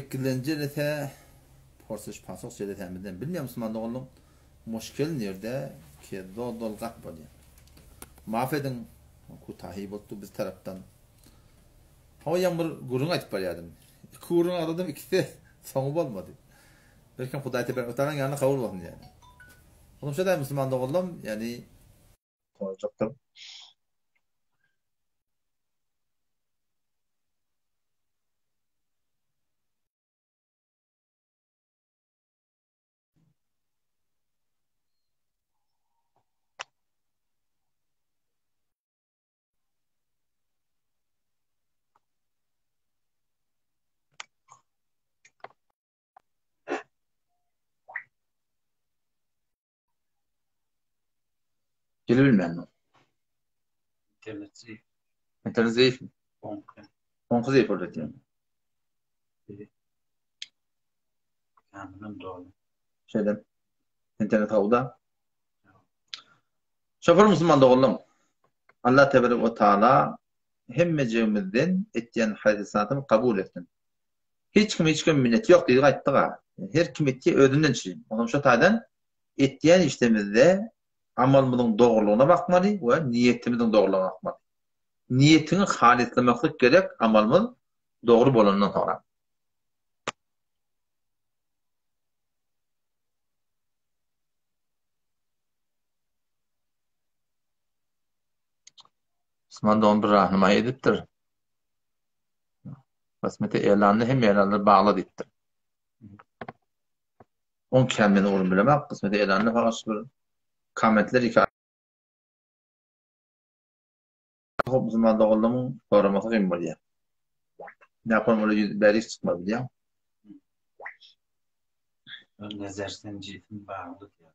Fikirlence de porsuş pasok söyletemeden bilmiyor musun oğlum? Muşkil nerede ki dol gap böyle. Mahfedin kutahi buldu biz taraftan. Hava yağmur gurun açıp baryadım. İki gurun aradım ikisi sonu olmadı. Belki Huday tepe otaran yanına kabul olsun yani. Oğlum şöyle Müslüman oğlum yani konuşacaktım. Gel bilmem. İnternet zayıf mı? 10 zayıf orada diyorum. Şeyden internet havada. Şoför Müslüman oğlum. Allah Tebarek ve Teala hemmecimizden ettiğin hadisatını kabul etsin. Hiç kim minnet yok diye ayttığa. Her kim ettiği ödünden çıkın. Onun şu taydan ettiğin işlemizde amalımızın doğruluğuna bakmalı ve niyetimizin doğruluğuna bakmalı. Niyetini halislemek gerek amalımız doğru bolanından sonra. Müslüman da onu bir rahnama ediptir. Basmete elanını hem elanları bağlı ediptir. On kendini olur bilemek, kısmeti elanını falan bir kametler hikaye. Müslüman da oğlumun soraması kim var ya. Ne yapalım öyle beri çıkmadı ya. Nezer senciyetin bağlı diye.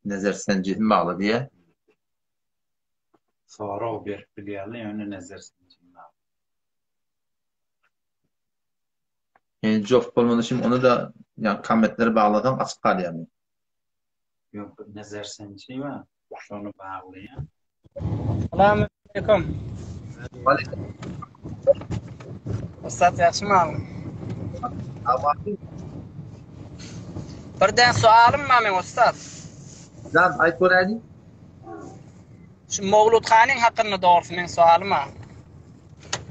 Nezer senciyetin bağlı diye. Sonra o bir biliyorlar yani nezer senciyetin bağlı. Yani job olmadı şimdi onu da yani kametleri bağladan açık kaldı yani. Yok nezer senciyetin var. Onu bağlı ya. Assalamu alaikum. Aleyküm. Ustad yaxşımı? Abi. Birden sualım var men ustad. Can ay soraydı. Şu Mevludxoning haqqında doğrusu men sualım var.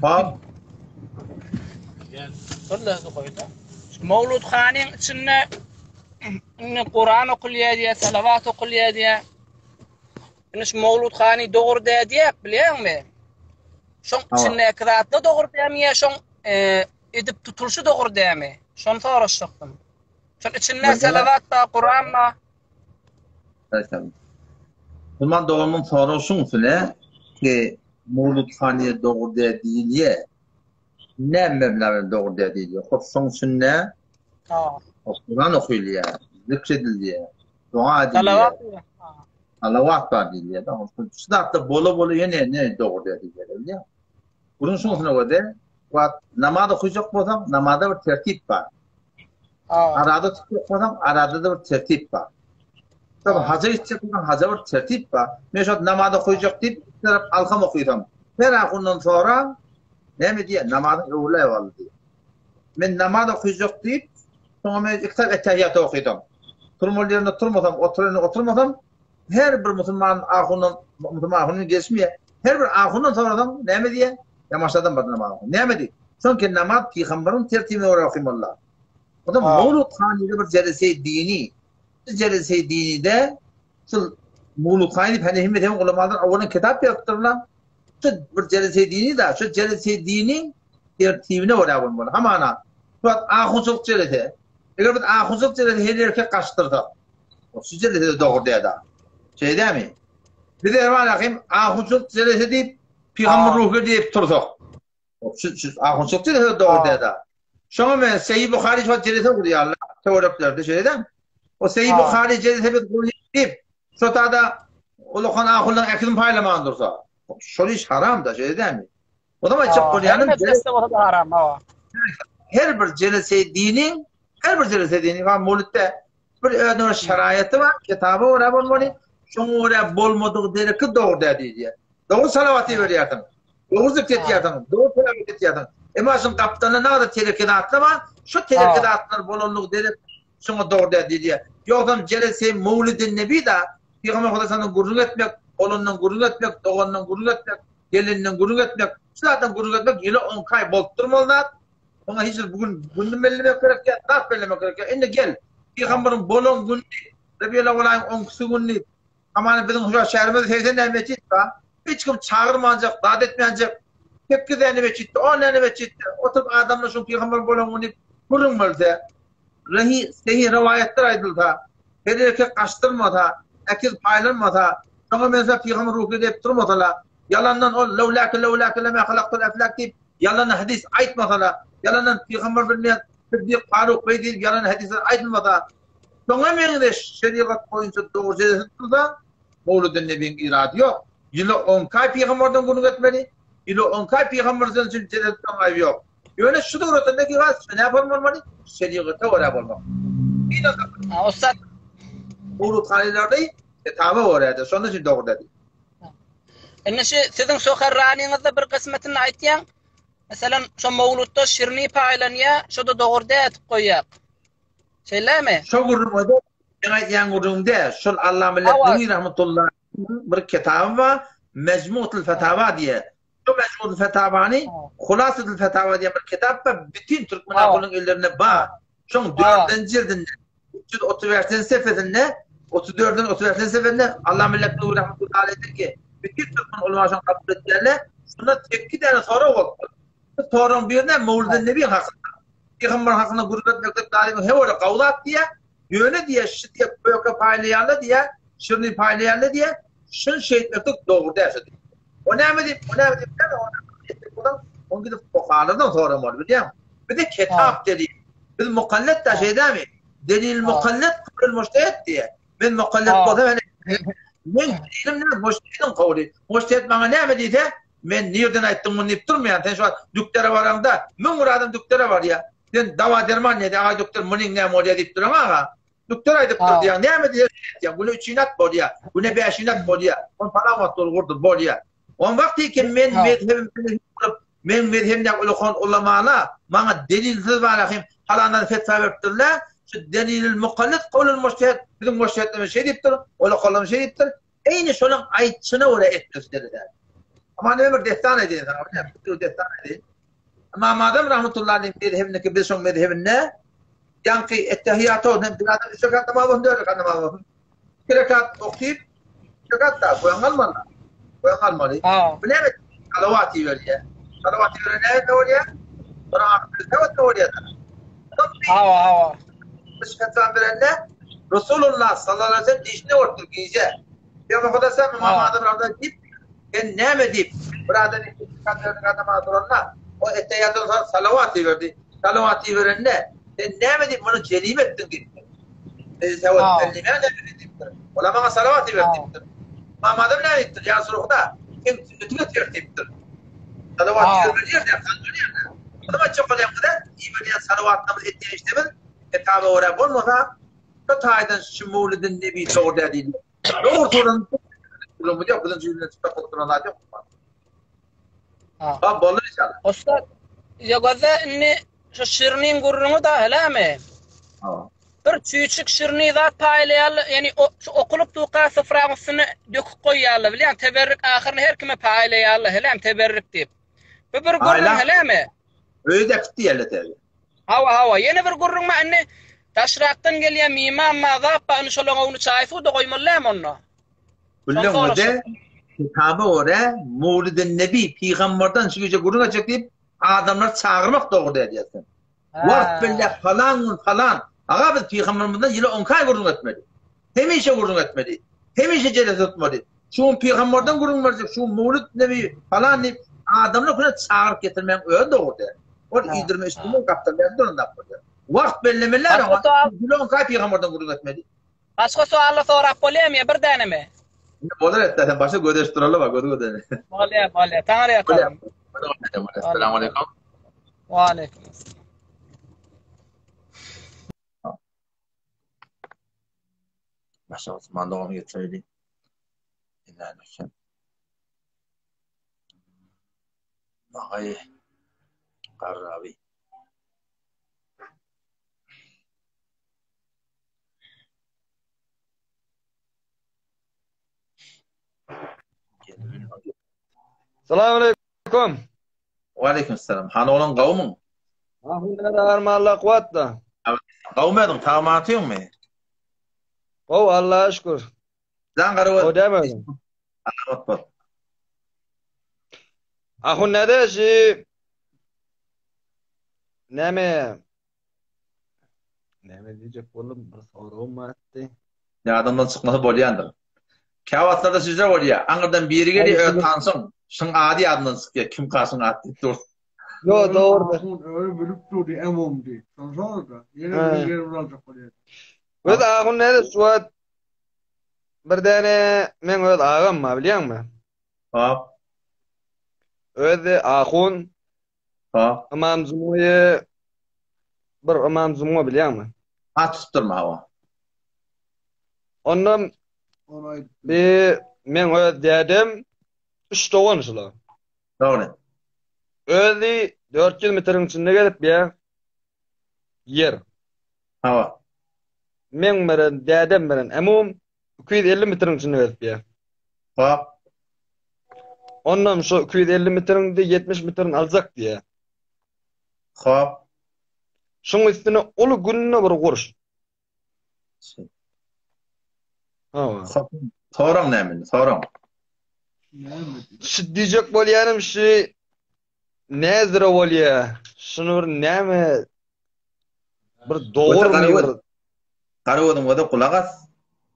Hop. So'llarni qo'ydi. Şu Mevludxoning içinde Qur'on o'qiladi diye, salavat o'qiladi diye. Şu Mevludxoni doğru diye biliyor musun? Şoň içinde kıraatda doğru diye, şoň edip tutuluşu doğru diye mi? Şoň soraşdyktym. Şoň içinde salavat da, Qur'on da. Tamam. Bundan doğrumun soruşun üstüne ki Mevludxoniye doğru diye ne meblağı doğru diye. Son sünne Kur'an okuyuluyor, zikrediliyor, dua ediliyor. Salavat. Salavat var diye. Tamam. Sıdatta bolu yine ne doğru diye biliyor. Bunun sonucuna göre namaz okuyacak olsam namazda bir tertip var. Arada tutacak olsam arada da bir tertip var. Tabi hacı içecek olsam hacı bir tertip var. Mesela namaz okuyacak deyip bir taraf alkam okuyacağım. Her akından sonra ne mi diye namazın öğle evvalı diye. Ben namaz okuyacak deyip sonra ben kitap ettehiyyatı okuyacağım. Turmul yerinde turmasam, oturmasam her bir Müslüman ahunun geçmeye her bir ahundan sonradan ne mi diye yamaçladım bana namaz. Ne mi diye? Çünkü namaz Peygamber'in tertibine göre okuymallah. O da Mevludxoni'de bir celese dini. Bu celese dini de Mevludxoni hani himmet hem ulamalar avvalın kitap yaptırırlar. Bir celese dini de şu celese dini tertibine göre okuymallah. Hamana şu ahunçluk celese. Eğer bir ahunçluk celese her erkek kaçtırdı. O şu celese de doğru diye da. Şey değil mi? Bir de var akım ahunçluk celese deyip Peygamber ruhu deyip durdu. Şu ahunçluk celese doğru diye da. Şuna ben Sahih Buhari şu celese okuyor Allah. Teoriklerinde şey değil mi? O Sahih Buhari celese bir kulu deyip şu da Ulukan ahullan eklim paylaman dursa. Şu iş haram da şey değil mi? O zaman çok Kur'an'ın celese haram ha. Her bir celese dinin var Mevlüt'te bir ödünün şerayeti var, kitabı var bunları. Şunu oraya bolmadığı dereki doğru dedi diye. Doğru salavatı veriyorsun. Doğru zikret yapıyorsun. Doğru salavat yapıyorsun. Emasın kaptanı ne kadar tehlikede atlama, şu tehlikede atlar bolonluk derip şuna doğru dedi. Yoksa celese Mevlid-i Nebi de Peygamber Efendimiz'in gurur etmek, oğlundan gurur etmek, doğandan gurur etmek, gelinden gurur etmek, zaten gurur etmek yine 10 kay boldurmalılar. Ona hiç bugün bellemek gerek ya, nasıl bellemek gerek ya? Şimdi gel, Peygamber'in bolon günü, Rabi'yle olayın 10 günü, ama bizim şu şehrimiz heysen ne meçit var? Hiç kim çağırmayacak, davet etmeyecek. Tepki de ne meçitti, o ne meçitti. Oturup adamla şu Peygamber bolon günü kurulmalı. Sahih rivayetler aydıldı. Her erkek kaçtırmadı, ekiz paylanmadı. Sonra mesela Peygamber ruhu deyip durmadılar. Yalandan o levlâke leme halaktul eflak deyip yalan hadis aytmadılar. Yalandan Peygamber bilmeyen Sıddık Faruk Bey deyip yalan hadisler aytmadı. Sonra mengde şeriat boyunca doğru cezasında Mevlid-i Nebi'nin iradı yok. Yılı 10 kay Peygamberden bunu etmeli. Yılı 10 kay Peygamberden için cezasından ayıp yok. Yani şu doğrultusundaki var, ne yapalım olmalı? Şeriata oraya olmalı. Ustad. Mevlud hanelerde tabi oraya. Sonunda için doğru dedi. Enişi sizin sokarranınızda bir kısmetini aytyan. Mesela şu Mevlud'da şirni paylanıya, şu da doğru deyip koyak. Şeyler mi? Şu gurumda, yan gurumda, şu Allah milletini rahmetullah bir kitabı var, Mecmu'tul Fetava diye. Şu Mecmu'tul Fetava'ni, Hulasıtul Fetava diye bir kitap var, bütün Türkmen halkının ellerine bağ. Şu 4. cildinde, 330. sefesinde, 34. sefesinde Allah milletini rahmetullah aleyhi ki, bütün Türkmen ulemaşan kabul ettilerle, şuna tepki tane soru oldu. Sorun birine Mevlid-i Nebi hakkında. Peygamber hakkında gurur etmekte daimi hevole kavlat diye, yöne diye, şi diye, köyoka paylayanlı diye, şırni paylayanlı diye, şın etmekte doğru derse diye. O ne mi deyip, onu gidip Bukhari'den sonra var biliyor musun? Bir de kitap dedi. Biz mukallet de şey değil mi? Delil mukallet kıbrıl müştehit diye. Ben mukallet koda ben ilimden müştehidin kavli. Müştehit bana ne mi deyip men nereden ayttım bunu deyip durmayan. Sen şu an dükktere varamda, min muradım dükktere var ya. Sen dava derman ne de, ay doktor munin ne mi deyip duram ağa. Doktor aydıp durdu ya. Ne mi diye? Bunu 3 inat bol ya. Bunu 5 inat bol ya. On falan vat olurdu bol ya. On vakti ki men medhebimden ulukon ulamana bana delilsiz varahim halandan fetva veriptirler. Şu delil mukallit kavlul müştehid. Bizim müştehidleme şey deyiptir. Ulukollam şey deyiptir. Eyni şunun aytçını oraya etmesi dediler. Ama ne bir destan edin. Bir destan edin. Ama madem rahmetullahi aleyhi medhebindeki bir son medhebinde yankı ettehiyyatı olan bir adam şekat tamamı diyor kan tamamı. Şekat okuyup şekat da koyan almalı. Koyan almalı. Bu ne demek? Salavati veriyor. Salavati veriyor ne oluyor? Sonra ne oluyor? Hava. Şekat verenle Resulullah sallallahu aleyhi ve sellem dişine ortur giyece. Ya bu kadar sen madem rahmetullahi deyip ben ne mi deyip buradan şekat adama dururlar. O ettehiyyatı sonra salavati verdi. Salavati verenle sen ne mi deyip bunu celim ettin gitti. Sevat sellime ne mi ola bana salavati verdi. Ma madem ne ettir ya soruda kim sünnetine tertiptir. Salavati vermeliyor ya kanuniyor. Ama çok önemli de İbadiye salavatımız ettiği işlemin kitabı oraya bulmasa şu taydan şu Mevlid-i Nebi doğru dediğini. Doğru sorun bu diyor. Bunun cümleni çıkıp oturanlar yok. Ha bolur inşallah. Ustad, ya gözü şu şirnin gurrunu da hele mi? Bir küçük şirni zat paylayalı, yani okulup tuqa sıfırağısını döküp koyalı, bilen teberrük ahirine her kime paylayalı, hele mi teberrük deyip. Bir gurrun hele mi? Öyle de gitti yerle tabi. Hava, yeni bir gurrun ma anne taşraktan geliyor mimam ma zat pa şolong onu çayfu da koymallam onu. Bullum o de kitabı oraya Mevlid-i Nebi Peygamberden çıkacak gurrun açacak deyip adamlar çağırmak doğru ediyorsun. Vart billah falan. Ağa biz Peygamberimizden yine 10 kay gurrun etmedi. Hemişe gurrun etmedi. Hemişe celes etmedi. Şu Peygamberden gurrun verecek. Şu Mevlid Nebi falan deyip adamlar kuna çağırıp getirmeyen öyle doğru der. O idirme üstünün kaptanları durumda yapmadı. Vart bellemeler ama yine 10 kay Peygamberden gurrun etmedi. Başka sualla sorap bolem ya bir tane mi? Olur etten başka gödeştiralım bak gödene. Bolem. Tanrı yakalım. Selamun aleyküm. Ve aleyküm. Başa Osmanlı onu getirdi. İnanırken. Bakayım. Harravi. Selamünaleyküm. Aleykümselam. Han olan kavmun. Ahunlar armalla kuvvetli. Kavum edin, tamam atıyor mu? O Allah'a şükür. Zan qarı O demedim. bot. Ahun ne de şey... Neme diyecek oğlum? Sorum attı. Ya adamdan çıkması bolyandır. Kavatlarda sizler bolya. Anırdan biri geliyor, tansın. Şın adi adından çıkıyor. Kim kalsın attı. Dur. Yo doğrudur. Öyle bölüp durdu emom diye. Sonra da yine He. bir yerim olacak oluyor. Öz ahun ne de suat bir tane men öz ağam ma biliyor musun? Hop. Öz ahun Hop. imam zumuyu bir imam zumu biliyor musun? At tutturma hava. Ondan Ona bir men öz dedim 3 doğun şula. Doğru. Özü 4 kilometrenin içinde gelip ya yer. Hava. Men bilen dedem bilen emum 250 metrenin içinde gelip ya. Hop. Ondan şu 250 metrenin de 70 metrenin alacak diye. Hop. Şunun üstüne ulu gününe bir kuruş. Ha. Hop. Soran ne mi? Soran. Şu diyecek bolyanım şu nezir bolya. Şunu bir neme bir doğru bir Qarıwodun wada kulak as.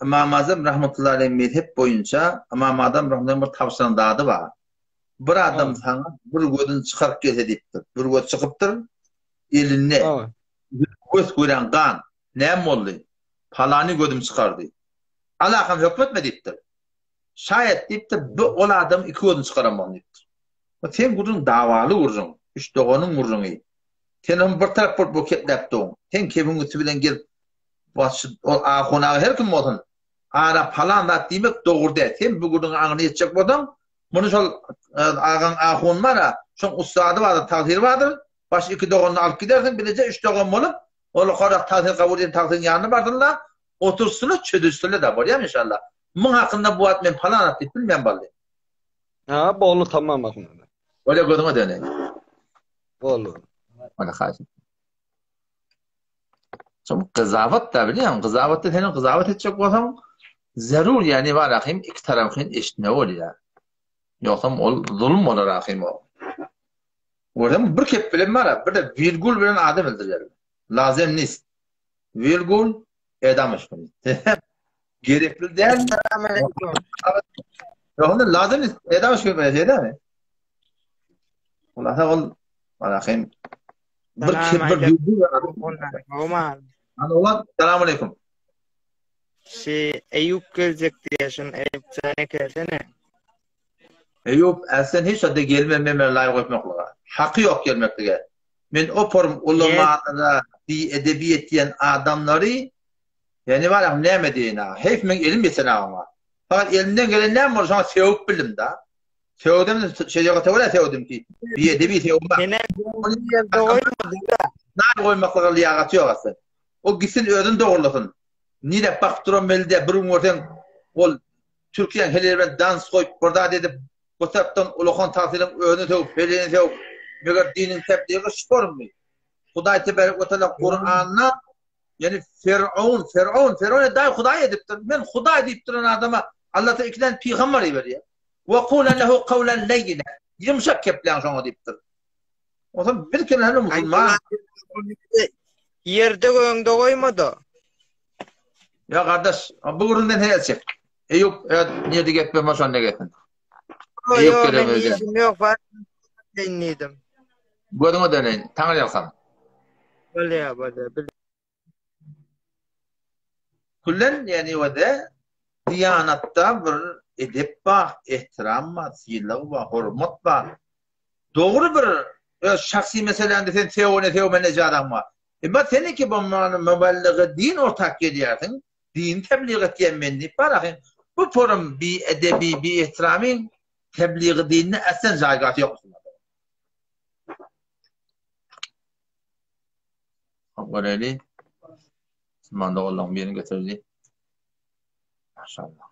İmam Azam rahmetullahi aleyh mezhep boyunca İmam Azam rahmetullahi bir tavsiyan dadı var. Bir adam sana bir gözün çıkarıp gelse deyiptir. Bir göz çıkıptır. Eline Ha. göz gören kan ne oldu? Palani gözüm çıkardı. Alakam hükmetme deyiptir. Şayet deyiptir bu ol adam iki gözün çıkaramam deyiptir. Sen gurun davalı gurun. Üç doğanın gurun iyi. Sen onun bir taraf bu ketlaptın. Sen kevin götü bilen gelip o ahuna her kim olsun. Ara falan da demek doğru değil. Sen bu gurun ağını yetecek bolsan, bunu şol ağan ahun var ha, şol ustadı vardır, tahir vardır. Baş iki doğanını alıp gidersin, bilece üç doğan bolup, olu korak tahir kabul edin, tahirin yanına bardırlar, otursunlar, çödürsünler de var ya inşallah. Mun hakkında bu at men falan at deyip bilmeyen balli. Ha bolu tamam bakın. Öyle gözüme döneyim. Bolu. Öyle karşı. Çünkü kızavat da biliyor musun? Kızavat da senin kızavat edecek olsan zarur yani var akım iki tarafın eşitme oluyor. Yoksa zulüm olur akım o. Orada bir kep bilen var bir de virgül bilen adam öldürüyor. Lazım nis. Virgül edam işkini. Gerekli değil. Yoksa lazım nis. Edam işkini böyle değil mi? Ulan ol var akım. Bir kep bir virgül Omar. Anılan, selamünaleyküm. Eyüp gelecek diye şun Eyüp sana gelsene. Eyüp, sen hiç adı gelmememe layık etmekle. Hakkı yok gelmekle. Men o form ulamada bir edebiyat diyen adamları yani var ya ne medine. Hep men ilim mesela ama. Fakat elimden gelen ne var? Sana sevip bildim da. Sevdim şeyce katavra sevdim ki. Bir edebi sevdim. Yine yerde oymadı da. Ne koymakla liyakatı yok aslında. O gitsin ödün doğrulasın. Nire baktıran belde bir umurten ol Türkiye'nin helerine dans koyup burada dedip bu taraftan ulukhan tahsilin önü tevip, pelini tevip, meğer dinin tebliği şükür mü? Huday tebarek ve teala Kur'an'na yani Firavun dahi Huday ediptir. Ben Huday deyip duran adama Allah'ta ikiden peygamber veriyor. Ve kulen lehu kavlen leyyine. Yumuşak keplen şuna deyiptir. O zaman bir kere hani Müslüman. Yerde koyunda koymadı. Ya kardeş, bu üründen her şey. Eyüp, niye de gitme maşan ne gittin? Yok, ben iyiyim yok var. Dinledim. Gözüme döneyim, tanrı yaksam. Böyle. Kullen yani o da diyanatta bir edep var, ihtiram var, silah var, hürmet var. Doğru bir şahsi meselende sen teomen adam var. Ama senin ki bu müballığı din ortak geliyorsun. Din tebliğ ettiğin menlik var. Bu forum bir edebi, bir ihtiramın tebliğ dinine esen zayigatı yok. Göreli. Manda Allah'ın birini getirdi. Maşallah.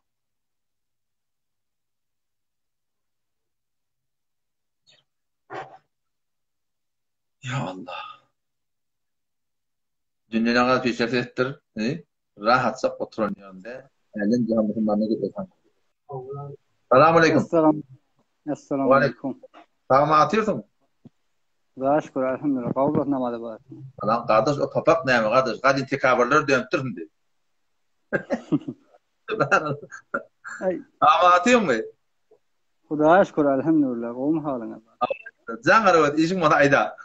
Ya Allah. Dünyaya kadar peşref ettir. Rahatsa oturun yanında. Elin canlısından getirsen. Selamun aleyküm. Assalamu alaikum. Sağ mı atıyorsun? Daha şükür elhamdülillah. Kavlut namadı var. Lan kardeş o papak ne mi kardeş? Hadi intikabarları döntür şimdi. Sağ mı atıyor mu? Daha şükür elhamdülillah. Oğlum halına. Can arabat işin bana ayda.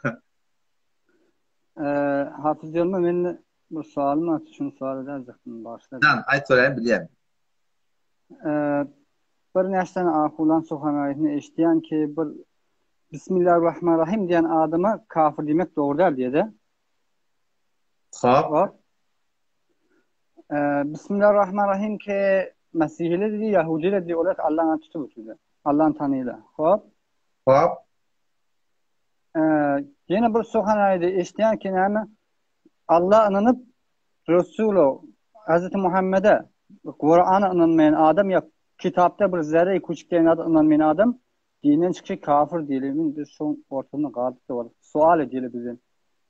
Hafız Yılmaz ben bu sualımı atı şunu sual edecektim başta. Can ay sorayım bileyim. Bir neçten ahulan sokan ayetini eşitleyen ki bir Bismillahirrahmanirrahim diyen adama kafir demek doğru der diye de. Hop. Bismillahirrahmanirrahim ki Mesihli dedi, Yahudi dedi, olat Allah'ın tutu bütüdü. Allah'ın tanıyla. Hop. Hop. Yine bir sokan ayeti eşitleyen ki yani Allah'a inanıp Resulü Hz. Muhammed'e Kur'an'a inanmayan adam ya kitapta bir zerre küçükleyen inanmayan adam dinen çıkışı kafir diyelim. Biz son ortamda kaldık da var. Sual edelim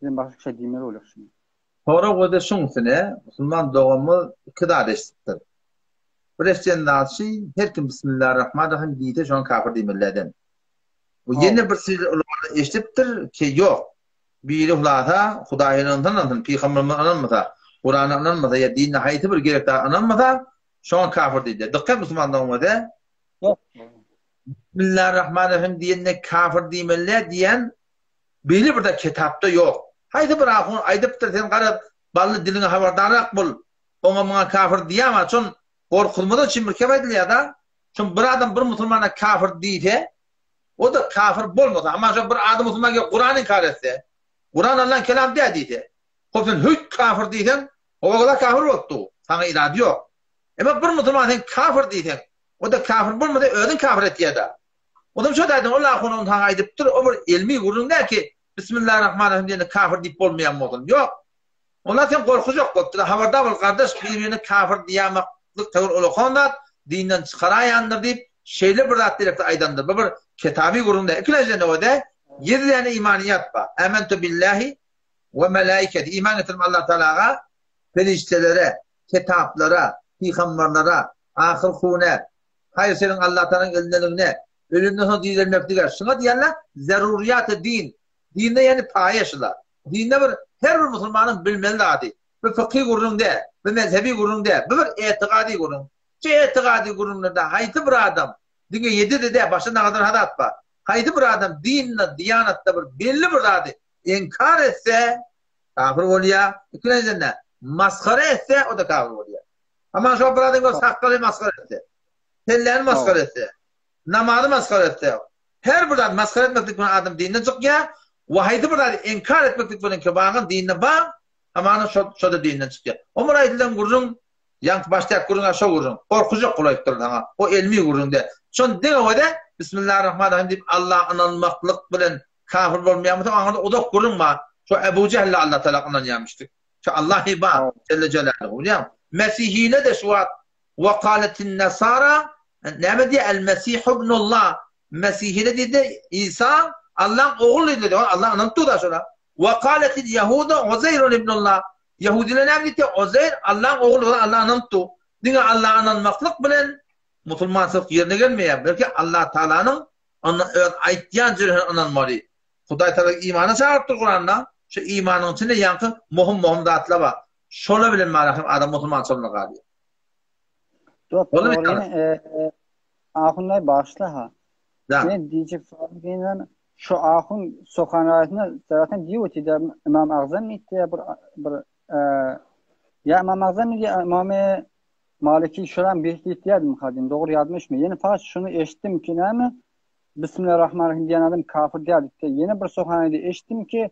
bizim başka şey demeli olur şimdi. Sonra o da şunsune Müslüman doğumu iki kardeşliktir. Hristiyan naşı her kim Bismillahirrahmanirrahim deyte şu an kafir demelerden. Bu yeni bir şey eşittir ki yok. Bir ilahata Hudayı'nın tanıdığın Peygamber'in anılmasa, Kur'an'ın anılmasa ya dinle hayatı bir gerekli anılmasa şu an kafir deydi. Dikkat Müslüman doğumu da Yok. Bismillahirrahmanirrahim diyenine kafir demeler diyen belli bir de kitapta yok. Haydi bırakın, aydıp da sen karat ballı dilini haberdarak bul. Ona kafir diyemez. Çünkü korkulmadan için bir kefaydı ya da. Çünkü bir adam bir Müslümana kafir deyte, o da kafir bulmadı. Ama şu bir adam Müslüman Kur'an'ı inkar etse, Kur'an Allah'ın kelam diye deyte. Kopsun hüc kafir deyten, o kadar kafir oldu. Sana iradı yok. Ama bir Müslüman sen kafir deyten, o da kafir bulmadı, ödün kafir etti ya da. O da şu dedim, Allah onu sana aydıp dur, o bir ilmi kurun der ki, Bismillahirrahmanirrahim diye kafir deyip olmayan mı? Yok. Onlar sen korkusu yok. Haberdar ol kardeş birbirini kafir diyemaklık tavır olukonda dinden çıkarayandır deyip şeyle bir rahat direkte aydandır. Bu bir kitabi kurumda. İkincisi ne o da? 7 tane imaniyat var. Amentu billahi ve melaiketi. İman etirim Allah Teala'ya, feriştelere, kitaplara, peygamberlere, ahir hune, hayır senin Allah Teala'nın elinlerine, ölümden sonra diyelim diğer. Şuna diyenler zaruriyat-ı din. Dinde yani payeşler. Dinde bir her bir Müslümanın bilmeli lazım. Bir fıkhi kurumda, bir mezhebi kurumda, bir etikadi kurum. Etikadi kurumlarda haydi bir adam. Dine 7 de başına kadar hadat var. Haydi bir adam dinle, diyanatta bir belli bir lazım. İnkar etse kafir oluyor. İkincisi ne? Maskara etse o da kafir oluyor. Ama şu bir adam sakkalı maskara etse. Tellerini maskara etse. Namazı maskara etse. Her bir adam maskara etmeklik bir adam dinle çıkıyor. Vahaydı burada inkar etmeklik bunun kebağın dinine bağ ama şu da dininden çıkıyor. O murayetilen kurun yank başlayak kurun aşağı kurun. Korkucu kolayıktır sana. O ilmi kurun de. Şun dine o da Bismillahirrahmanirrahim deyip Allah'a inanmaklık bilen kafir olmayan mı? O da kurun ma. Şu Ebu Cehil'le Allah talakından yanmıştık. Şu Allah'ı bağ. Celle Celaluhu. Mesihine de şu an ve kâletin nesara ne diye el Mesih ibnullah. Mesihine dedi İsa Allah'ın oğlu dedi. Allah'ın anlattı da sonra. Ve kâletil Yahuda Uzeyrun ibnullah. Yahudiler ne dedi? Uzeyr Allah'ın oğlu. Allah'ın anlattı. Dine Allah'ın anlamaklık bilen Müslümanlık yerine gelmeye. Belki Allah Teala'nın ayettiğin cürhün anlanmalı. Huday Teala imanı çağırttı Kur'an'da. Şu imanın içinde yankı muhim dağıtla var. Şöyle bilen maalesef adam Müslüman sonuna kalıyor. Doğru. Ahunlar başla ha. Ne diyecek sorularla şu ahun sokan ayetine zaten diyor ki İmam Azam itti ya İmam Azam diye İmam Maliki şuran bir ihtiyacım kadim doğru yazmış mı? Yeni fakat şunu eşittim ki ne mi? Bismillahirrahmanirrahim diyen adam kafir değil. Yeni bir sokan ayeti eşittim ki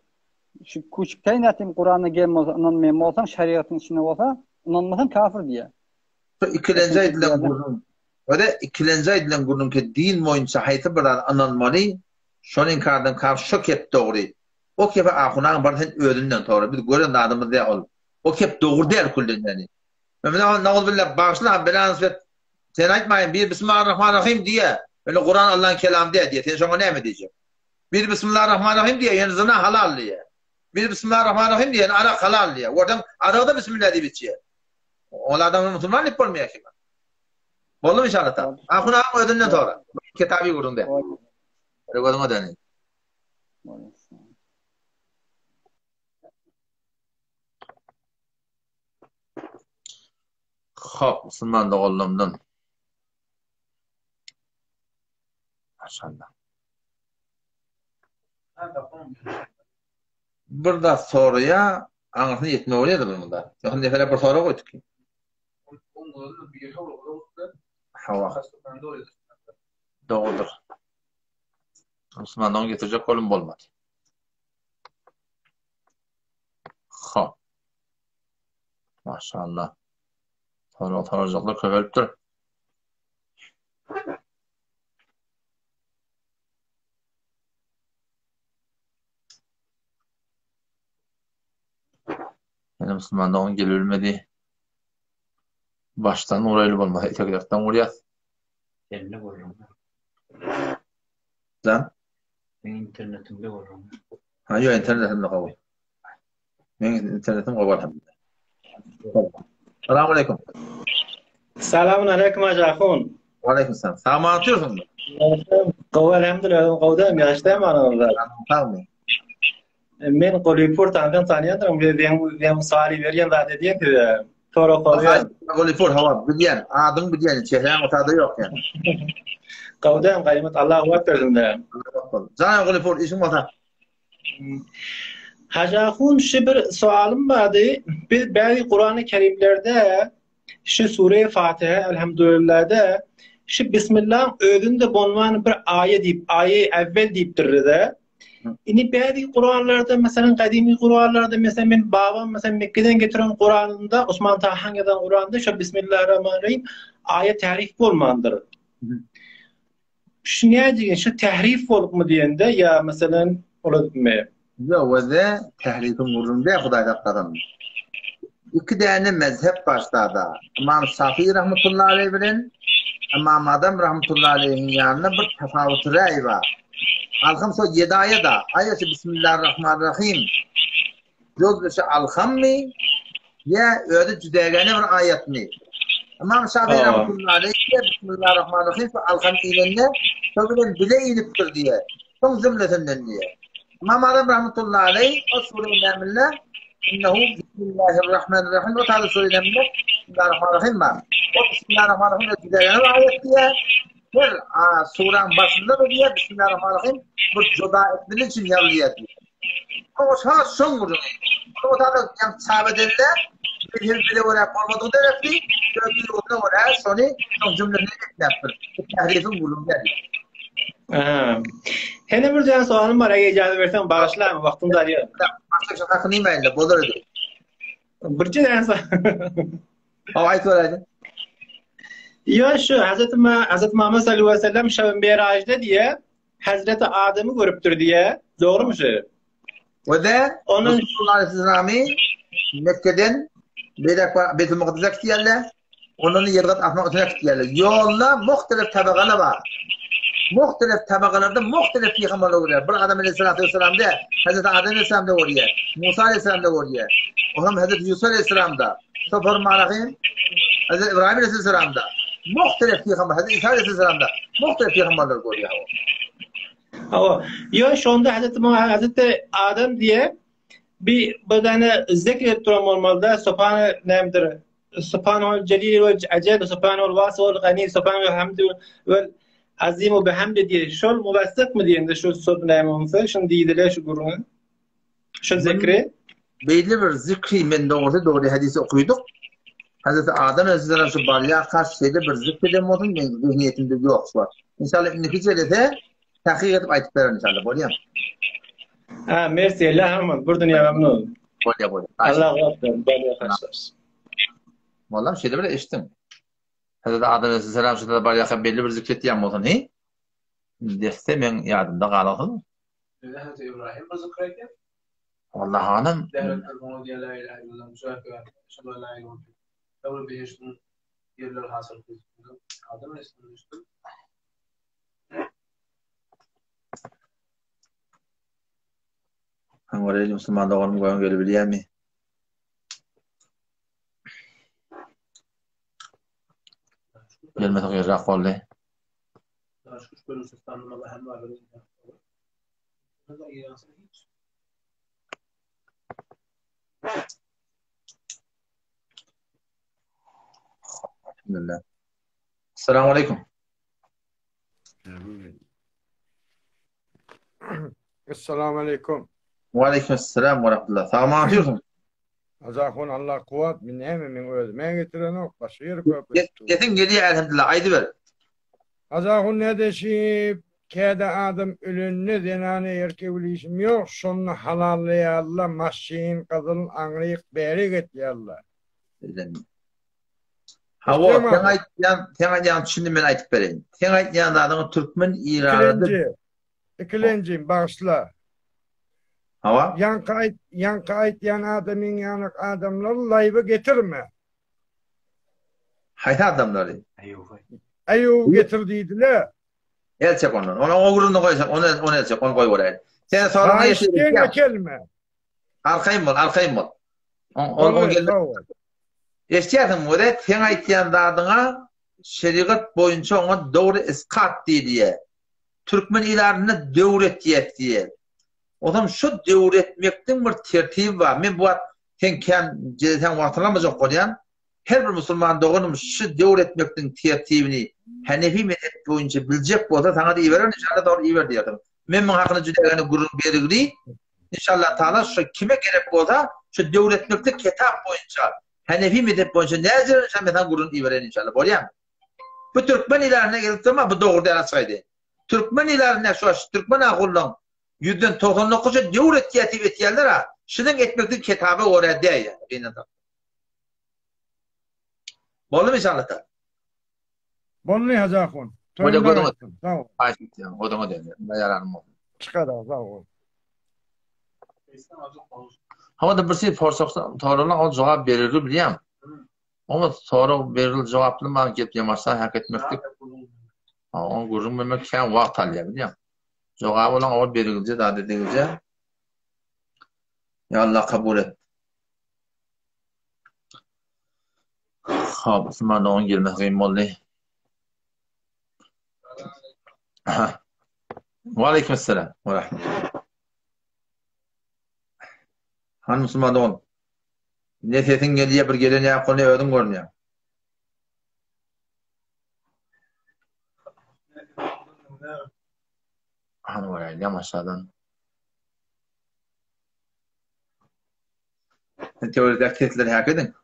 şu küçük teynetim Kur'an'a gelmez inanmayayım olsan şeriatın içinde olsa inanmasan kafir diye. İkilenci edilen kurun. Öyle ikilenci edilen kurun ki din boyunca hayatı bir inanmalı. Şunun kardan karşı şok et doğru. O kepe ahunağın barın ödünden sonra biz gören adamız diye ol. O kep doğru değil kullun yani. Memnun nağız billah bağışla bilans ve sen aytmayın bir Bismillahirrahmanirrahim diye. Böyle Kur'an Allah'ın kelamı diye. Sen sonra ne mi diyecek? Bir Bismillahirrahmanirrahim diye yani zina halal diye. Bir Bismillahirrahmanirrahim diye yani arak halal diye. Oradan adamda Bismillah diye bitiyor. O adamın Müslüman ne yapmıyor ki? Bolum inşallah ta. Ahuna ödünden sonra. Kitabı gördüm de. Öyle gözüme döneyim. Hop, Müslüman da oğlumdan. Maşallah. Burada soruya anlatını yetme oluyordu bunda. Yakın defere bir soru koyduk ki. Hava. Doğrudur. Müslümandan getirecek kolum olmadı. Ha. Maşallah. Soracaklar köpeliptir. Yani Müslümandan gelilmedi. Baştan oraylı olmadı. Eteklerden oraya. Eline vururum. Sen? Ben internetimde vururum. Ha yok internetimde kabul. Ben internetim kabul alhamdülillah. Selamun aleyküm. Selamun aleyküm Hacafun. Aleyküm selam. Sağ mı atıyorsun mu? Qova elhamdülillah qovdayım yaştayım anamda. Tamam mı? Men Qolipur tanıdan tanıyandım ve ben suali veriyen zat diye ki soru koyuyorum. Qolipur hava bilyen. Adın bilyen. Çehren ortada yok yani. Qovdayım kaymet Allahu Ekber'dim de. Zaten Qolipur işin vata. Hacafun şu bir sualım vardı. Biz bazı Kur'an-ı Kerimlerde şu Sure-i Fatiha elhamdülillah'da şu Bismillah ödünde bulunan bir ayet deyip, ayet evvel deyiptir de. İni bazı Kur'anlarda mesela kadimi Kur'anlarda mesela ben babam mesela Mekke'den getiren Kur'an'ında Osman Tahanga'dan Kur'an'da şu Bismillahirrahmanirrahim ayet tahrif olmandır. Şu ne diyeyim? Şu tahrif olup mu diyende ya mesela olur mu? Yok o da tahrifin vurduğunda Hudayda kadın. İki tane mezhep başladı. İmam Şafii rahmetullahi aleyhi bilen İmam Adem rahmetullahi aleyhin yanında bir tefavut rey var. Alham so yedaya da ayeti Bismillahirrahmanirrahim. Yozlusu alham mi? Ya öyle cüdegane bir ayet mi? İmam Şafii rahmetullahi aleyhi Bismillahirrahmanirrahim alham ilenle sözüden bile iniptir diye. Son zümletinden diye. İmam Adem rahmetullahi aleyhi o sure-i nemille İnnehu Bismillahirrahmanirrahim o tarzı sure-i nemille Bismillahirrahmanirrahim var. O Bismillahirrahmanirrahim de cüdegane bir ayet diye. Her suran başında da diye Bismillahirrahmanirrahim bu coda etmeli için yazılıyor diye. O şah son vurdu. O da yang sahabedenler bir oraya koymadığı derefti. Bir oraya sonra son cümleleri ekleptir. Tahrifin vurduğunda diye. Hene bir tane soğanım var. Eğer icazı versen bağışlar mı? Vaktim dar ya. Başka şey hakkını yemeyin de bozar ödü. Bir tane soğan. Havayı söyledi. Ya şu Hazreti Muhammed sallallahu aleyhi ve sellem Şab-ı Miraj'da diye Hazreti Adem'i görüptür diye. Doğru mu şey? O da onun Resulullah Aleyhisselam'ı Mekke'den Beyt-i Muqaddes'e gittilerler. Onun yerden atmak ötüne gittilerler. Yolda muhtelif tabakalar var. Muhtelif tabakalarda muhtelif peygamberler oluyor. Bir Adem Aleyhisselatü Vesselam'da, Hazreti Adem Aleyhisselam'da oluyor. Musa Aleyhisselam'da oluyor. O zaman Hazreti Yusuf Aleyhisselam'da. Sofar Marahim, Hazreti İbrahim Aleyhisselam'da. Muhtelif peygamber, Hazreti İsa Aleyhisselam'da. Muhtelif peygamberler oluyor. Ya şu anda Hazreti Adem diye bir tane zikret durum olmalı. Subhane nemdir. Subhanul Celil ve Acel, Subhanul Vasi ve Gani, Subhanul Hamd ve Azim ve Bihamdi diye. Şu müvessit mi diyeyim de şu soru nemamızı? Şimdi diydiler şu gurunu. Şu zikri. Belli bir zikri men doğru hadisi okuyorduk. Hazreti Adem Aleyhisselam şu balya karşı şeyde bir zikri demodun zihniyetimde yok var. İnşallah neticede de tahkik edip aytıp verin inşallah. Boluyam. Mersi Allah'ım. Buradan ya memnun. Bolya. Allah razı olsun. Vallahi şeyde bile eşittim. Hazreti Adem Aleyhisselam şu da balya belli bir zikret diyem modun he? Deste men yadımda kalıqım. Hazreti İbrahim bu zikreyken? Vallahi hanım. Devletler bunu diye la ilahe illallah, müsaade şuna la ilahe illallah. Devlet beşinin yerler hasıl kıldı. Adam resmini üstü. Hangi Müslüman doğum koyan gelip biliyor mi? Gelmedi gayrak vallahi. Daha şu bölümsüzden hem var. Burada iyi aslında hiç. Alhamdulillah. Esselamu aleyküm. Esselamu aleyküm. Ve aleykümselam ve rahmetullah. Sağ atıyorsun. Azakun Allah kuvat min emin öz. Men getiren ok başır köp. Getin geliyor elhamdülillah. Aydı ver. Azakun ne deşip kede adam ölünne zenane erkevlişim yok. Şunu halallaya masjin kazıl anrıyık beri get yalla. Hava sen aytyan şimdi ben aytıp vereyim. Sen aytyan da adamı Türkmen İran'da. İkilenci bağışla. Hava? Yankı aytyan adamın yanık adamlar layva getirme. Hayta adamları. Ayuv getirdiydiler. El çek onu. Ona o gurunu koysak, onu el çek, onu koy oraya. Sen sonra ne yaşayacak ya? Kelme. Arkayım ol. On gelme. Eştiyadım o da sen aytyan da adına şeriat boyunca ona doğru iskat diye. Türkmen ilarını devret diye. O zaman şu devretmekten bir tertibi var. Men bu sen hatırlamayacak koyan her bir Müslüman doğunmuş şu devretmekten tertibini Hanefi mezhep boyunca bilecek bolsa sana da iverir inşallah doğru iver diyorum. Men bu hakkını jüdegani gurur berigri inşallah taala şu kime gerek bolsa şu devretmekte kitap boyunca Hanefi mezhep boyunca nezir inşallah gurur iverir inşallah. Bolyam. Bu Türkmen ilarına gelip ama bu doğru derasaydı. Türkmen ilarına şu Türkmen ağullan yüzden 99'u devlet tertip etyenler ha. Şunun etmekte kitabı oraya değil yani. Bolum inşallah da. Bollu hazakun. Hoca godama. Tamam. Ayşettim. Odama dönüyor. Bayaranım oldu. Çıkar tamam. Ama da bir şey forsaksa doğrulan o cevap verir bileyim. Ama sonra verilir cevaplı mı gelip yamarsa hak etmektik. O gurur memek kan vaqt alıyor bileyim. Cevap olan o verilce daha dediğince ya Allah kabul et. Hop, Müslüman da 10 girmez kıyım oldu. Ve aleykümselam ve rahmetullah. Han Müslüman da 10. Ne sesin geliyor bir gelen ya konu ödün görünüyor. Han var ya aşağıdan. Teoride kesleri hak edin.